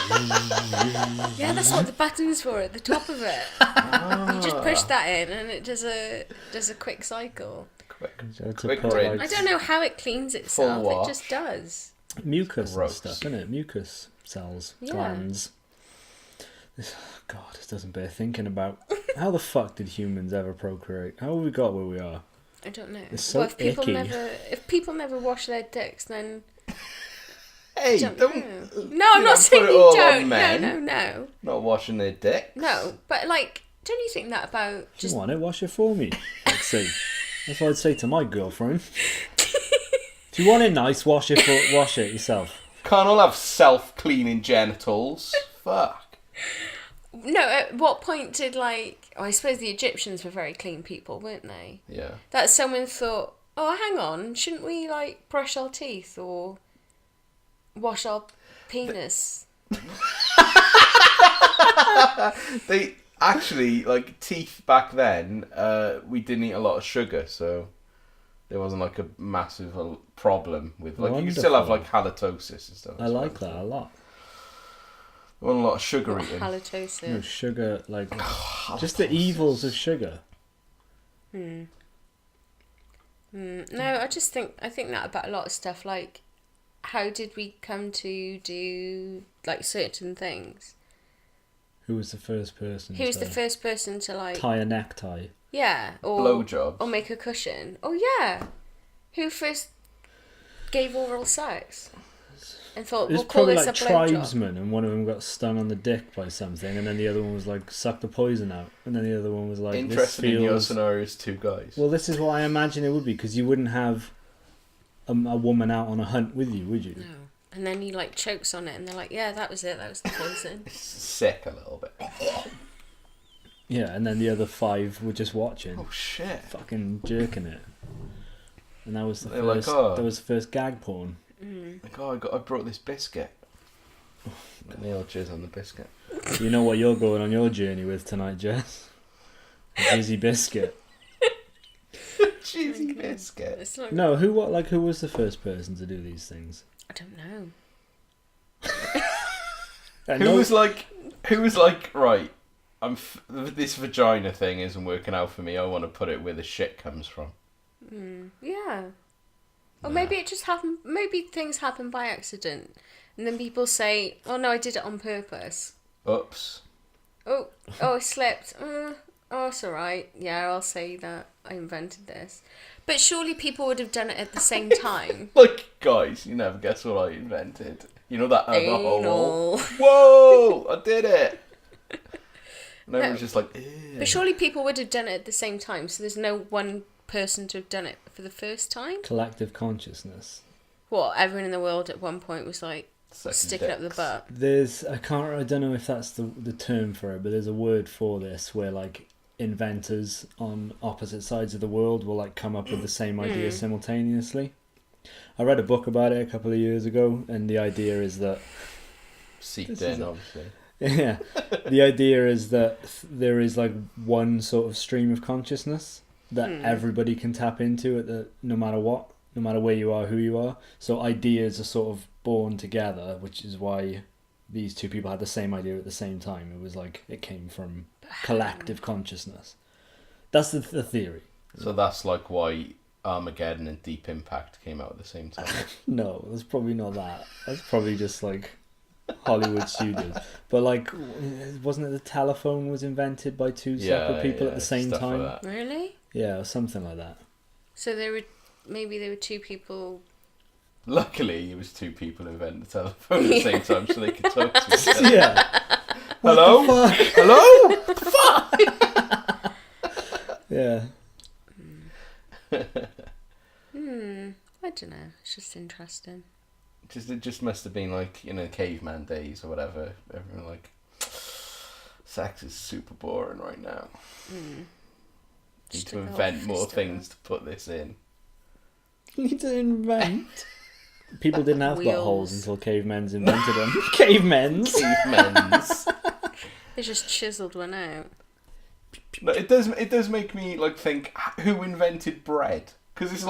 Yeah, that's what the button's for at the top of it. You just push that in and it does a quick cycle. Quick put, rinse. I don't know how it cleans itself. wash. It just does. mucus Gross. and stuff, isn't it? Mucus cells, Yeah. glands. God, this doesn't bear thinking about. How the fuck did humans ever procreate? How have we got where we are? I don't know. It's so if people icky. never wash their dicks, then Hey, don't don't. know. No, I'm you not know, saying put it you all don't. on men. No. Not washing their dicks. No, but like, don't you think that about Just just? want it, wash it for me. I'd say. That's what I'd say to my girlfriend. If you want it nice, wash it yourself. Can't all have self-cleaning genitals. Fuck. No, at what point did I suppose the Egyptians were very clean people, weren't they? Yeah. That someone thought, oh, hang on, shouldn't we brush our teeth or wash our penis? They actually, teeth back then, we didn't eat a lot of sugar, so there wasn't a massive problem with you could still have halitosis and stuff. I like that a lot. There wasn't a lot of sugar Or eating. halitosis. No, sugar, just the evils of sugar. No, I think that about a lot of stuff. How did we come to do certain things? Who was the first person? Who was the first person to tie a necktie? Yeah, or Blowjobs. or make a cushion. Oh yeah, who first gave oral sex? And thought It was we'll call probably this a blowjob. tribesmen, and one of them got stung on the dick by something, and then the other one was suck the poison out, and then the other one was Interested in your scenarios, two guys. Well, this is what I imagine it would be, because you wouldn't have a woman out on a hunt with you, would you? No. And then he chokes on it, and they're like, "Yeah, that was it. That was the poison." It's sick a little bit. Yeah, and then the other 5 were just watching, Oh shit. fucking jerking it, and that was the They're first. like, oh. That was the first gag porn. I brought this biscuit. And they all jizz on the biscuit. You know what you're going on your journey with tonight, Jess? A Jizzy biscuit. Cheesy biscuit. It's like, No, who was the first person to do these things? I don't know. Who was right, this vagina thing isn't working out for me, I want to put it where the shit comes from. Yeah. Or maybe it just happened. Maybe things happen by accident, and then people say, "Oh no, I did it on purpose." Oops. Oh, I slipped. Oh, it's alright. Yeah, I'll say that I invented this. But surely people would have done it at the same time. Guys, you never guess what I invented. You know that other hole? Anal. Whoa! I did it! And everyone's just like, ew. But surely people would have done it at the same time, so there's no one person to have done it for the first time? Collective consciousness. What, everyone in the world at one point was Sucking sticking up the dicks. butt? I don't know if that's the term for it, but there's a word for this where inventors on opposite sides of the world will come up with the same idea simultaneously. I read a book about it a couple of years ago, and the idea is that Seeped in, obviously. yeah, the idea is that there is one sort of stream of consciousness that everybody can tap into no matter what, no matter where you are, who you are. So ideas are sort of born together, which is why these two people had the same idea at the same time. It was it came from collective consciousness. That's the theory. So that's why Armageddon and Deep Impact came out at the same time. No, that's probably not that. That's probably just Hollywood studios. But wasn't it the telephone was invented by two separate people at the same stuff time? like that. Really? Yeah, or something like that. So maybe there were two people. Luckily, it was two people who invented the telephone at the same time so they could talk to each other. Yeah. Hello? What the fuck? Hello? Yeah. I don't know. It's just interesting. It just must have been caveman days or whatever. Everyone sex is super boring right now. Need Just to took the whole invent more fist things to put this in. Need to invent. People didn't have Wheels. buttholes until cavemen's invented them. Cavemen's. Cavemen's. They just chiseled one out. No, it does make me think who invented bread, because it's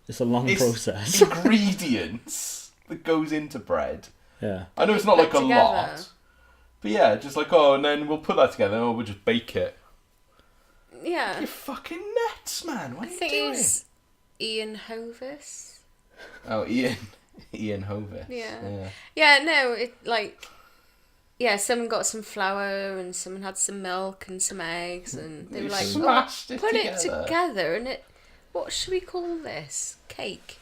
It's a long process. ingredients that goes into bread. Yeah. I know it's not Put like a together. lot. But yeah, just like, oh, and then we'll put that together and we'll just bake it. Yeah. You're fucking nuts, man. What I are you think doing? it was Ian Hovis. Oh, Ian. Ian Hovis. Yeah. Yeah, no, it like... Yeah, someone got some flour and someone had some milk and some eggs and they were like, smashed it put together. it together and it... What should we call this? Cake?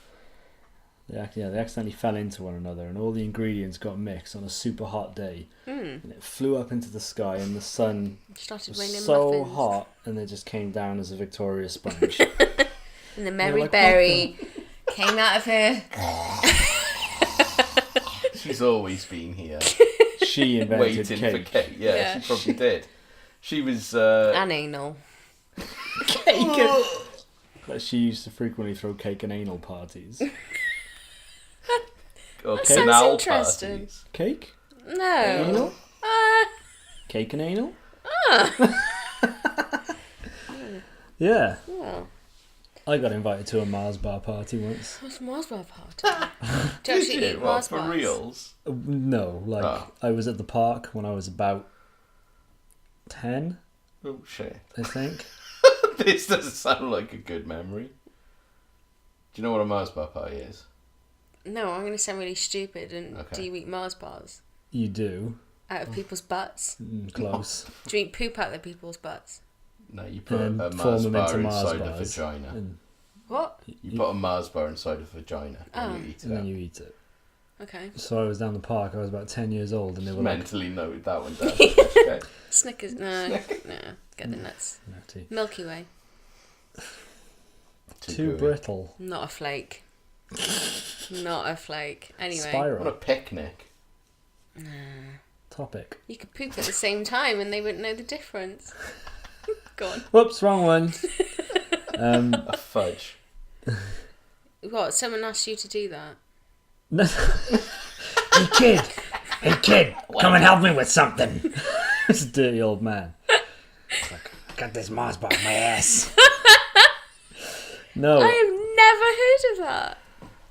They accidentally fell into one another and all the ingredients got mixed on a super hot day. And it flew up into the sky and the sun Started was raining so muffins. hot and they just came down as a Victoria sponge. And the Mary like, Berry came out of her. She's always been here. She invented Waiting cake. for cake. Yeah, Yeah. she probably did. She was... And anal. Cake! But she used to frequently throw cake and anal parties. or sounds canal interesting. parties. Cake? No. Anal? Uh, Cake and anal? Yeah. well, I got invited to a Mars bar party once. what's Mars bar party? Do you actually eat What, Mars for bars? reals? No, like Oh. I was at the park when I was about 10, Oh, shit. I think. This doesn't sound like a good memory. Do you know what a Mars bar party is? No, I'm going to sound really stupid. And Okay. do you eat Mars bars You do. out of people's butts? Close. Do you eat poop out of people's butts? No, you put And a form Mars them bar into Mars inside a bars. vagina. And, What? You put a Mars bar inside a vagina Oh. and you eat it and then out. you eat it. Okay. So I was down the park, I was about 10 years old, and they were like, Mentally noted that one down. Okay. Snickers. No, no. Get the nuts. "Natty. Milky Way. Too gooey. brittle. Not a flake. Not a flake. Anyway. What a Spiral. picnic. Topic. You could poop at the same time and they wouldn't know the difference. Go on. Whoops, wrong one. A fudge. What? Someone asked you to do that? Hey kid, come and help me with something. This dirty old man. It's like, I got this Mars bar in my ass. No. I have never heard of that.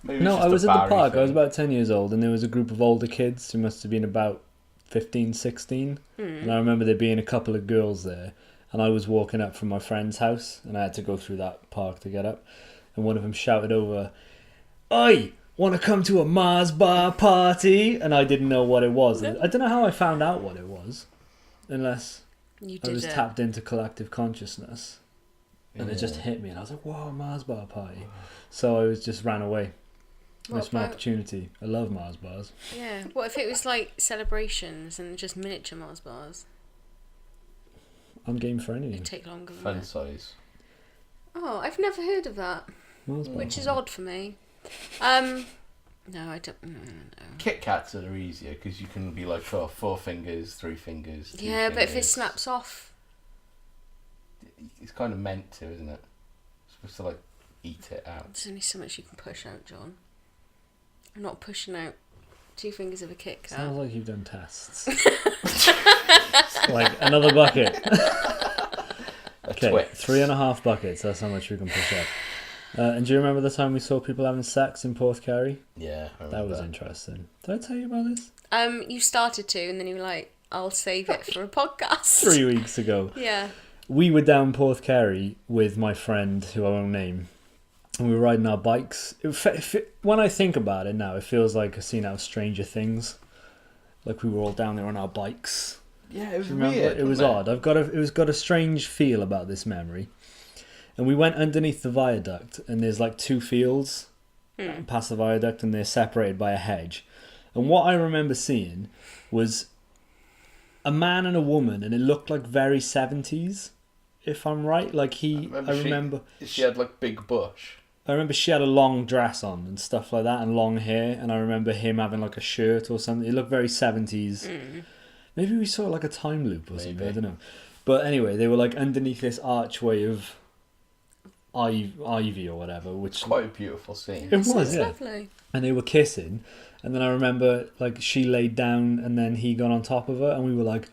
Maybe No, it's I just was a at the Barry park. I was thing. about 10 years old, and there was a group of older kids who must have been about 15, 16. And I remember there being a couple of girls there, and I was walking up from my friend's house, and I had to go through that park to get up. And one of them shouted over, "Oi, want to come to a Mars bar party?" And I didn't know what it was. I don't know how I found out what it was, unless You I did was it. tapped into collective consciousness. And it just Yeah. hit me, and I was like, "Whoa, a Mars bar party!" So I just ran away. What Missed my about- opportunity. I love Mars bars. Yeah. What if it was like celebrations and just miniature Mars bars? I'm game for anything. It'd take longer. Fun Wouldn't it? size. Oh, I've never heard of that, Mars bar which is party. odd for me. No, I don't. No. Kit Kats are easier because you can be like, oh, 4 fingers, 3 fingers. 2 Yeah, but if it fingers. snaps off, It's kind of meant to, isn't it? You're supposed to like eat it out. there's only so much you can push out, John. I'm not pushing out 2 fingers of a Kit Kat. Sounds like you've done tests. Like another bucket. A Okay, Twix. 3.5 buckets. That's how much we can push up. And do you remember the time we saw people having sex in Porthcurry? Yeah, I That remember was interesting. Did I tell you about this? You started to, and then you were like, "I'll save it for a podcast." 3 weeks ago. Yeah. We were down Porthcurry with my friend, who I won't name, and we were riding our bikes. When I think about it now, it feels like a scene out of Stranger Things. Like we were all down there on our bikes. Yeah, it was Do you remember? weird. It was wasn't odd. It was got a strange feel about this memory. And we went underneath the viaduct, and there's like 2 fields past the viaduct, and they're separated by a hedge. And what I remember seeing was a man and a woman, and it looked like very 70s, if I'm right. Like I remember she had like big bush. I remember she had a long dress on and stuff like that, and long hair. And I remember him having like a shirt or something. It looked very 70s. Maybe we saw like a time loop or something. I Maybe. don't know. But anyway, they were like underneath this archway of ivy or whatever, which Quite a beautiful scene. it was, Sounds yeah. lovely. And they were kissing, and then I remember like she laid down, and then he got on top of her, and we were like,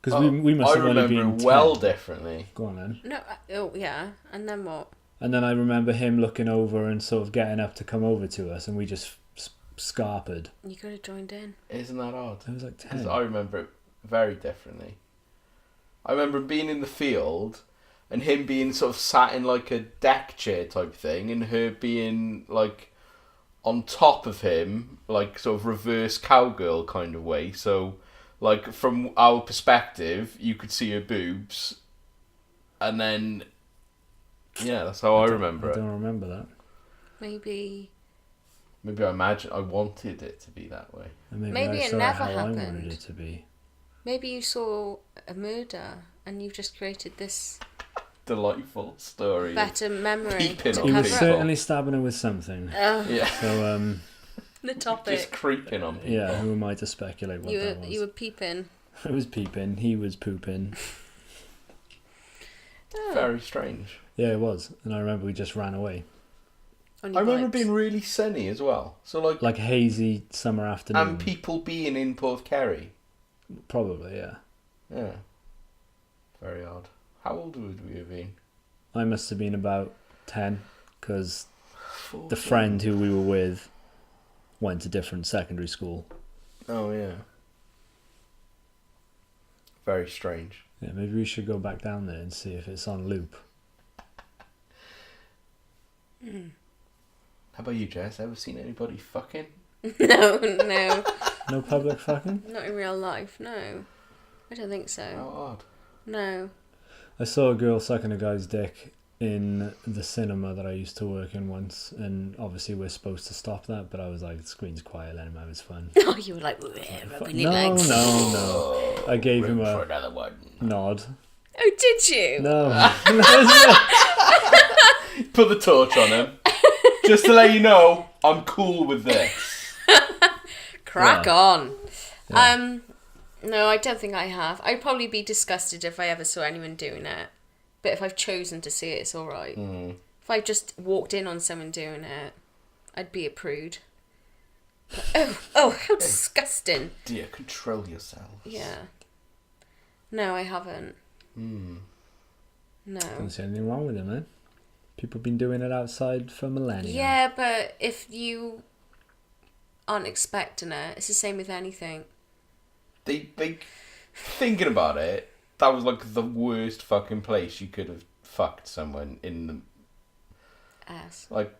because we must have I only remember been it well 10. differently. Go on then. No. Oh yeah. And then what? And then I remember him looking over and sort of getting up to come over to us, and we just scarpered. You could have joined in. Isn't that odd? I was like Because 10. I remember it very differently. I remember him being in the field and him being sort of sat in like a deck chair type thing and her being like on top of him, like sort of reverse cowgirl kind of way. So like from our perspective, you could see her boobs and then yeah, that's how I remember I it. don't remember that. Maybe Maybe I wanted it to be that way. And Maybe I it saw never how I wanted happened. it to be. maybe you saw a murder and you've just created this Delightful story. better memory Peeping to on He cover was people. up certainly stabbing her with something. Yeah, So, the topic. just creeping on people. yeah, who am I to speculate what that was? You were peeping. I was peeping, he was pooping. Oh, Very strange. Yeah, it was. And I remember we just ran away. on I your remember bikes. being really sunny as well. So like Like a hazy summer afternoon. and people being in Porthkerry. Probably, yeah. Yeah. Very odd. How old would we have been? I must have been about 10, because the 14. friend who we were with went to different secondary school. Oh yeah. Very strange. Yeah, maybe we should go back down there and see if it's on loop. How about you, Jess? Ever seen anybody fucking? No, No public fucking? not in real life. No, I don't think How so. odd. No. I saw a girl sucking a guy's dick in the cinema that I used to work in once, and obviously we're supposed to stop that, but I was like, the screen's quiet, let him have his fun. Oh, you were like rubbing your No, legs. no. I gave him For a another one. nod. Oh, did you? No. Put the torch on him. Just to let you know, I'm cool with this. Crack Yeah. on. Yeah. No, I don't think I have. I'd probably be disgusted if I ever saw anyone doing it. But if I've chosen to see it, it's alright. If I just walked in on someone doing it, I'd be a prude. But, oh, how disgusting. Dear, control yourself. Yeah. No, I haven't. Don't No. see anything wrong with it, man. People have been doing it outside for millennia. Yeah, but if you aren't expecting it, it's the same with anything. They thinking about it, that was like the worst fucking place you could have fucked someone in the Ass. like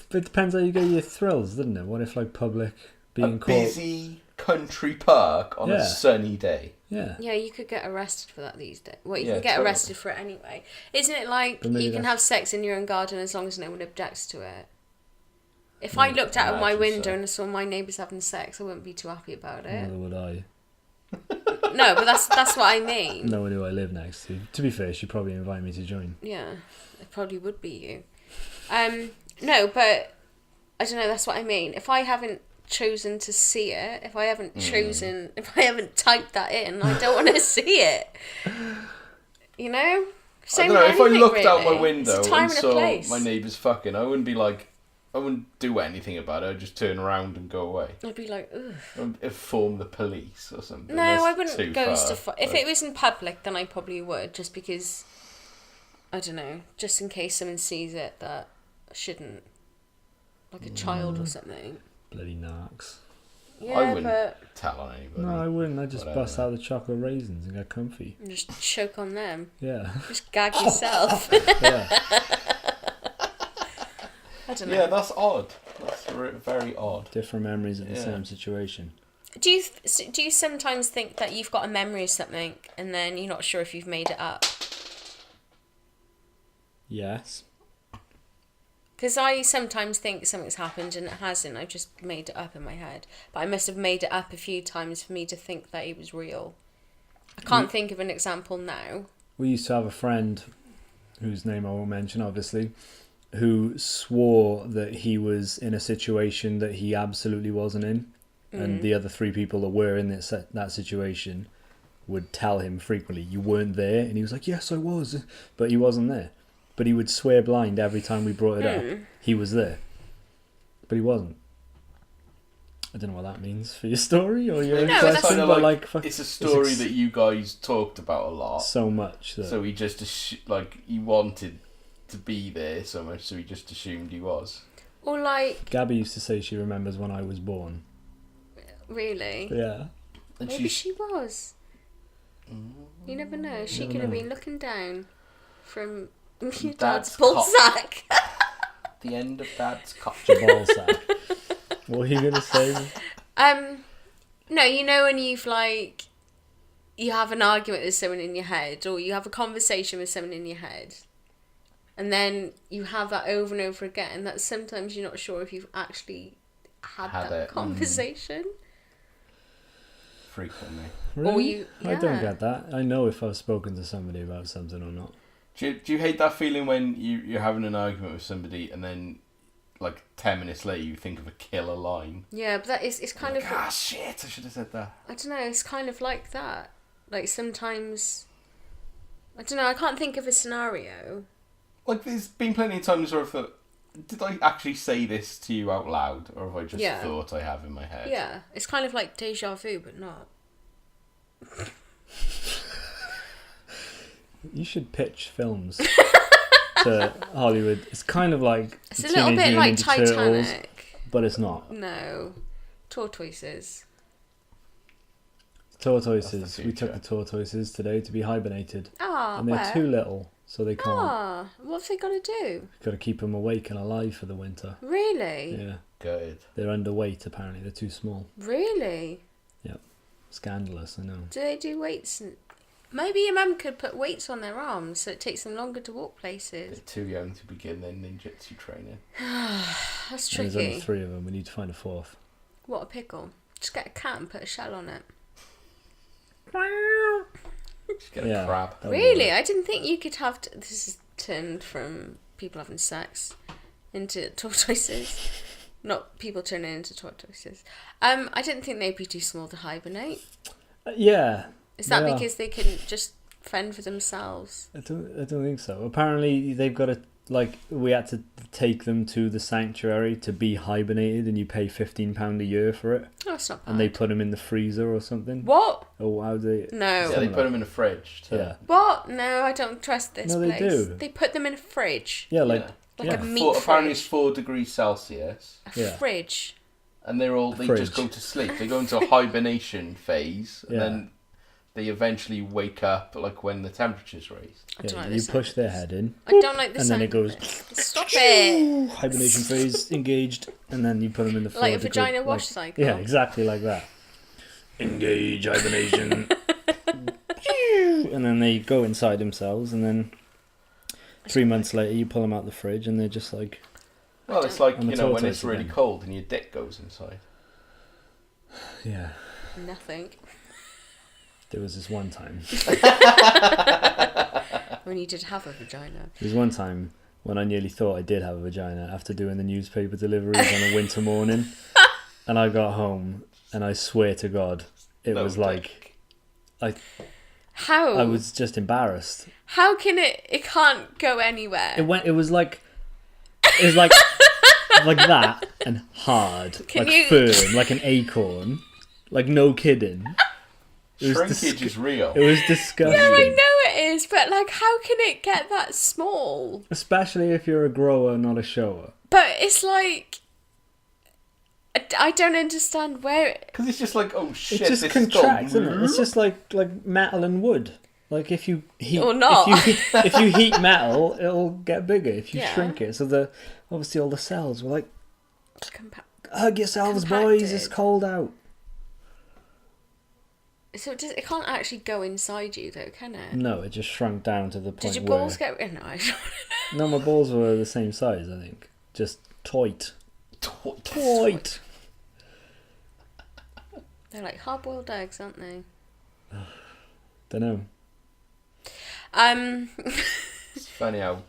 But it depends how you get your thrills, doesn't it? What if, like, public being a caught... busy country park on Yeah. a sunny day. Yeah. Yeah, you could get arrested for that these days. Well, you Yeah, can get totally. arrested for it anyway. Isn't it like But maybe you can that's- have sex in your own garden as long as no one objects to it? If I looked out of my imagine window so. and saw my neighbours having sex, I wouldn't be too happy about it. Neither would I. No, but that's what I mean. No one who I live next to. To be fair, she'd probably invite me to join. Yeah, it probably would be you. No, but I don't know. That's what I mean. If I haven't chosen to see it, if I haven't typed that in, I don't want to see it. You know. I Same don't know, with if I anything, looked out my really. window It's a time and and a saw place. my neighbours fucking, I wouldn't do anything about it. I'd just turn around and go away. I'd be like, ugh. I'd inform the police or something. No, That's I wouldn't too go far. if it was in public, then I probably would, just because, I don't know, just in case someone sees it that shouldn't, like a child or something. Bloody narcs. Yeah, I wouldn't but tell on anybody. No, I wouldn't. I'd just Whatever. bust out the chocolate raisins and get comfy. just choke on them. Yeah. Just gag yourself. Yeah. I don't know. Yeah, that's odd. That's very odd. Different memories in the Yeah. same situation. Do you sometimes think that you've got a memory of something and then you're not sure if you've made it up? Yes. Because I sometimes think something's happened and it hasn't. I've just made it up in my head. But I must have made it up a few times for me to think that it was real. I can't think of an example now. We used to have a friend, whose name I won't mention, obviously, who swore that he was in a situation that he absolutely wasn't in. And the other three people that were in that situation would tell him frequently, you weren't there. And he was like, yes, I was. But he wasn't there. But he would swear blind every time we brought it up. He was there. But he wasn't. I don't know what that means for your story or your No, question, that's- Kinda but like, fuck, it's a story ex- that you guys talked about a lot. so much. That, So he just he wanted to be there so much, so he just assumed he was. Or like, Gabby used to say she remembers when I was born. really? Yeah. And Maybe she was. You never know. She Never could have know. been looking down from your Dad's dad's ball cock. sack. the end of Dad's cock. Ball sack. What were you going to say? No, you know when you've like, you have an argument with someone in your head, or you have a conversation with someone in your head, and then you have that over and over again, that sometimes you're not sure if you've actually had that it. conversation. Frequently. Really? I don't yeah. get that. I know if I've spoken to somebody about something or not. Do you hate that feeling when you're having an argument with somebody and then, like, 10 minutes later you think of a killer line? Yeah, but that is, it's kind Like, of... shit, I should have said that. I don't know, it's kind of like that. Like, sometimes... I don't know, I can't think of a scenario. Like, there's been plenty of times where I thought, did I actually say this to you out loud? Or have I just Yeah. thought I have in my head? Yeah, it's kind of like deja vu, but not. You should pitch films to Hollywood. It's kind of like It's a Teenage little bit Mutant like Ninja Turtles, Titanic. but it's not. No. Tortoises. Tortoises. That's the We took future. the tortoises today to be hibernated, Ah, and they're where? too little, so they can't. Ah, what have they got to do? Got to keep them awake and alive for the winter. Really? Yeah, Good. they're underweight apparently. They're too small. Really? Scandalous, I know. Do they do weights? Maybe your mum could put weights on their arms so it takes them longer to walk They're places. too young to begin their ninjutsu training. That's And there's only tricky. 3 of them. We need to find a 4th. What a pickle. Just get a cat and put a shell on it. Just get Yeah. a crab. That would Really? work. I didn't think you could have... This is turned from people having sex into tortoises. Not people turning into tortoises. I didn't think they'd be too small to hibernate. Yeah. Is that they are. because they can just fend for themselves? I don't think so. Apparently, they've got to, like, we had to take them to the sanctuary to be hibernated, and you pay £15 a year for it. Oh, it's not bad. And they put them in the freezer or something. What? Oh, how they? No. Yeah, they Similar. put them in a fridge. Yeah, What? No, I don't trust this No, they place. do. They put them in a fridge. yeah, like Like yeah. a meat Apparently it's fridge. 4 degrees Celsius. A Yeah. fridge. And they fridge. just go to sleep. They go into a hibernation phase. And Yeah. then they eventually wake up like when the temperature's raised. I don't Yeah, like you this push their head in, I don't like the and then sound it goes of this. Stop it! hibernation phase engaged, and then you put them in the Like a 4 degree- vagina wash cycle. Yeah, exactly like that. Engage hibernation, and then they go inside themselves, and then 3 months later you pull them out the fridge, and they're just like, Well, it's like, I'm a you know, when tortoise it's really again. cold and your dick goes inside. yeah. Nothing. There was this one time. When you did have a vagina. There was one time when I nearly thought I did have a vagina after doing the newspaper deliveries on a winter morning, and I got home, and I swear to God, it No was dick. like How? I was just embarrassed. How can it can't go anywhere? It was like like that and hard, Can like you- firm, like an acorn, like no kidding. It was Shrinkage is real. It was disgusting. Yeah, I know it is, but like, how can it get that small? Especially if you're a grower, not a shower. But it's like, I don't understand where. Because it's just like, oh shit, It just this contracts, is isn't it? It's just like metal and wood. Like if you heat, Or not. if you heat metal, it'll get bigger. If you Yeah. shrink it, so obviously all the cells were like, Compa- hug yourselves, boys. It's Compacted. cold out. So it can't actually go inside you, though, can it? No, it just shrunk down to the point Did your where. balls get? No, I don't. No, my balls were the same size. I think just tight. They're like hard-boiled eggs, aren't they? Don't know. It's funny how...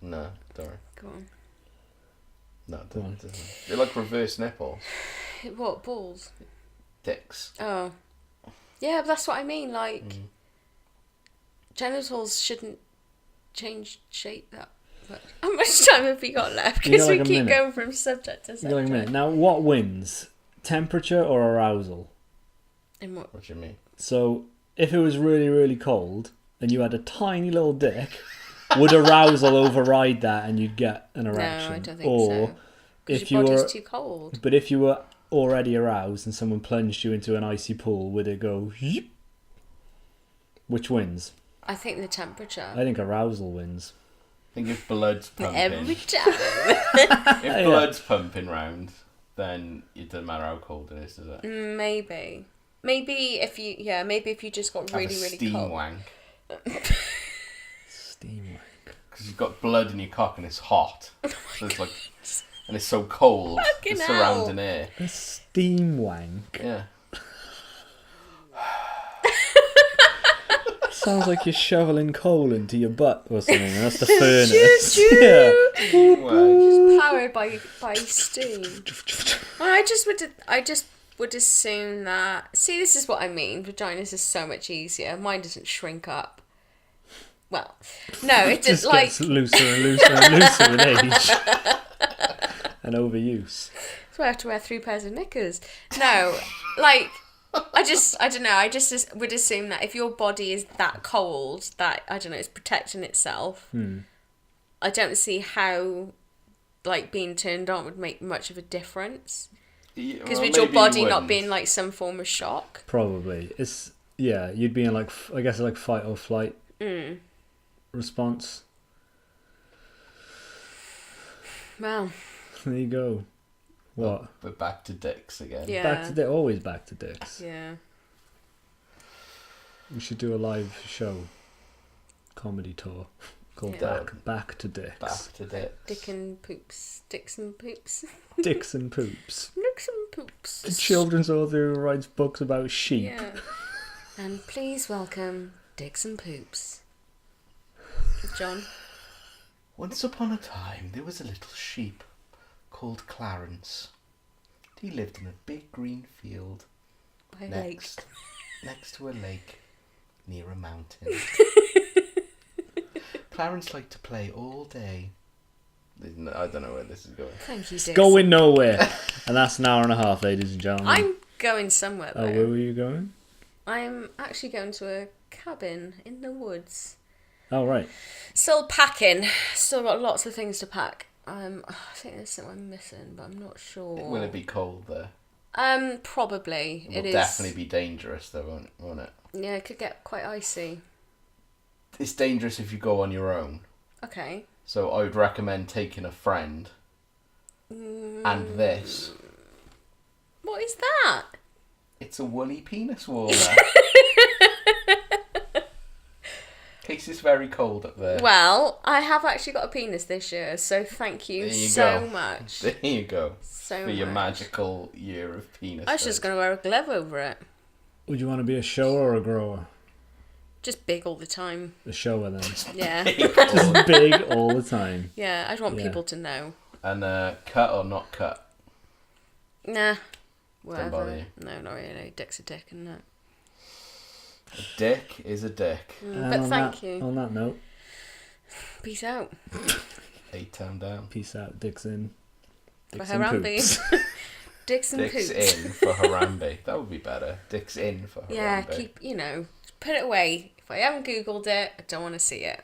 No, don't worry. Go on. No, it Go on. doesn't. They're like reverse nipples. What balls? Dicks. Oh, yeah, but that's what I mean. Like, genitals shouldn't change shape that. But how much time have we got left? You Because got we like a keep minute. going from subject to You got like a minute. subject. Now, what wins? Temperature or arousal? And what? What do you mean? So, if it was really, really cold and you had a tiny little dick, would arousal override that and you'd get an erection? I don't think or so. Because if your you body's were, too cold. but if you were already aroused and someone plunged you into an icy pool, would it go? Yip? Which wins? I think the temperature. I think arousal wins. I think if blood's pumping, Every time. if blood's pumping round, then it doesn't matter how cold it is, does it? Maybe if you just got really, Have a really steam cold. wank. Steam wank. Because you've got blood in your cock and it's hot. So it's like, and it's so cold, Fucking the hell. surrounding air. A steam wank. Yeah. Sounds like you're shoveling coal into your butt or something. That's the furnace. Well, Powered by steam. I just would assume that. See, this is what I mean. Vaginas is so much easier. Mine doesn't shrink up. Well, no, it just like gets looser and looser and looser with age and overuse. So I have to wear 3 pairs of knickers. No, like I don't know. I just would assume that if your body is that cold that I don't know, it's protecting itself. I don't see how like being turned on would make much of a difference. Because with your body not being like some form of shock. Probably. You'd be in like, I guess like fight or flight response. Well. There you go. What? We're back to dicks again. Yeah. Always back to dicks. Yeah. We should do a live show, comedy tour called Back to Dicks. Back to dicks. Dicks and poops. Dicks and Poops. Dicks and poops. The children's author who writes books about sheep. Yeah. And please welcome Dicks and Poops. John. Once upon a time, there was a little sheep called Clarence. He lived in a big green field By next to a lake near a mountain. Clarence liked to play all day. I don't know where this is going. Thank you, It's Dicks. going nowhere. And that's an hour and a half, ladies and gentlemen. I'm going somewhere though. Oh, where were you going? I'm actually going to a cabin in the woods. Oh, right. Still packing. Still got lots of things to pack. I think there's something I'm missing, but I'm not sure. Will it be cold there? Probably. It will definitely be dangerous though, won't it? Yeah, it could get quite icy. It's dangerous if you go on your own. Okay. So I would recommend taking a friend. And this. What is that? It's a woolly penis warmer. In case it's very cold up there. Well, I have actually got a penis this year, so thank you, so much. There you go. So for your much. magical year of penis. I was just going to wear a glove over it. Would you want to be a shower or a grower? Just big all the time. A shower then. Yeah. Just big all the time. Yeah, I'd want people to know. And cut or not cut? Nah. Don't bother Whatever. you. No, not really. Dick's a dick, and that. A dick is a dick. But thank you. On that note, Peace out. 8-town down. peace out, dicks in. For Dicks and Harambe. poops. Dicks and Dicks poops. in for Harambe. That would be better. Dicks in for Harambe. Yeah, put it away. If I haven't Googled it, I don't want to see it.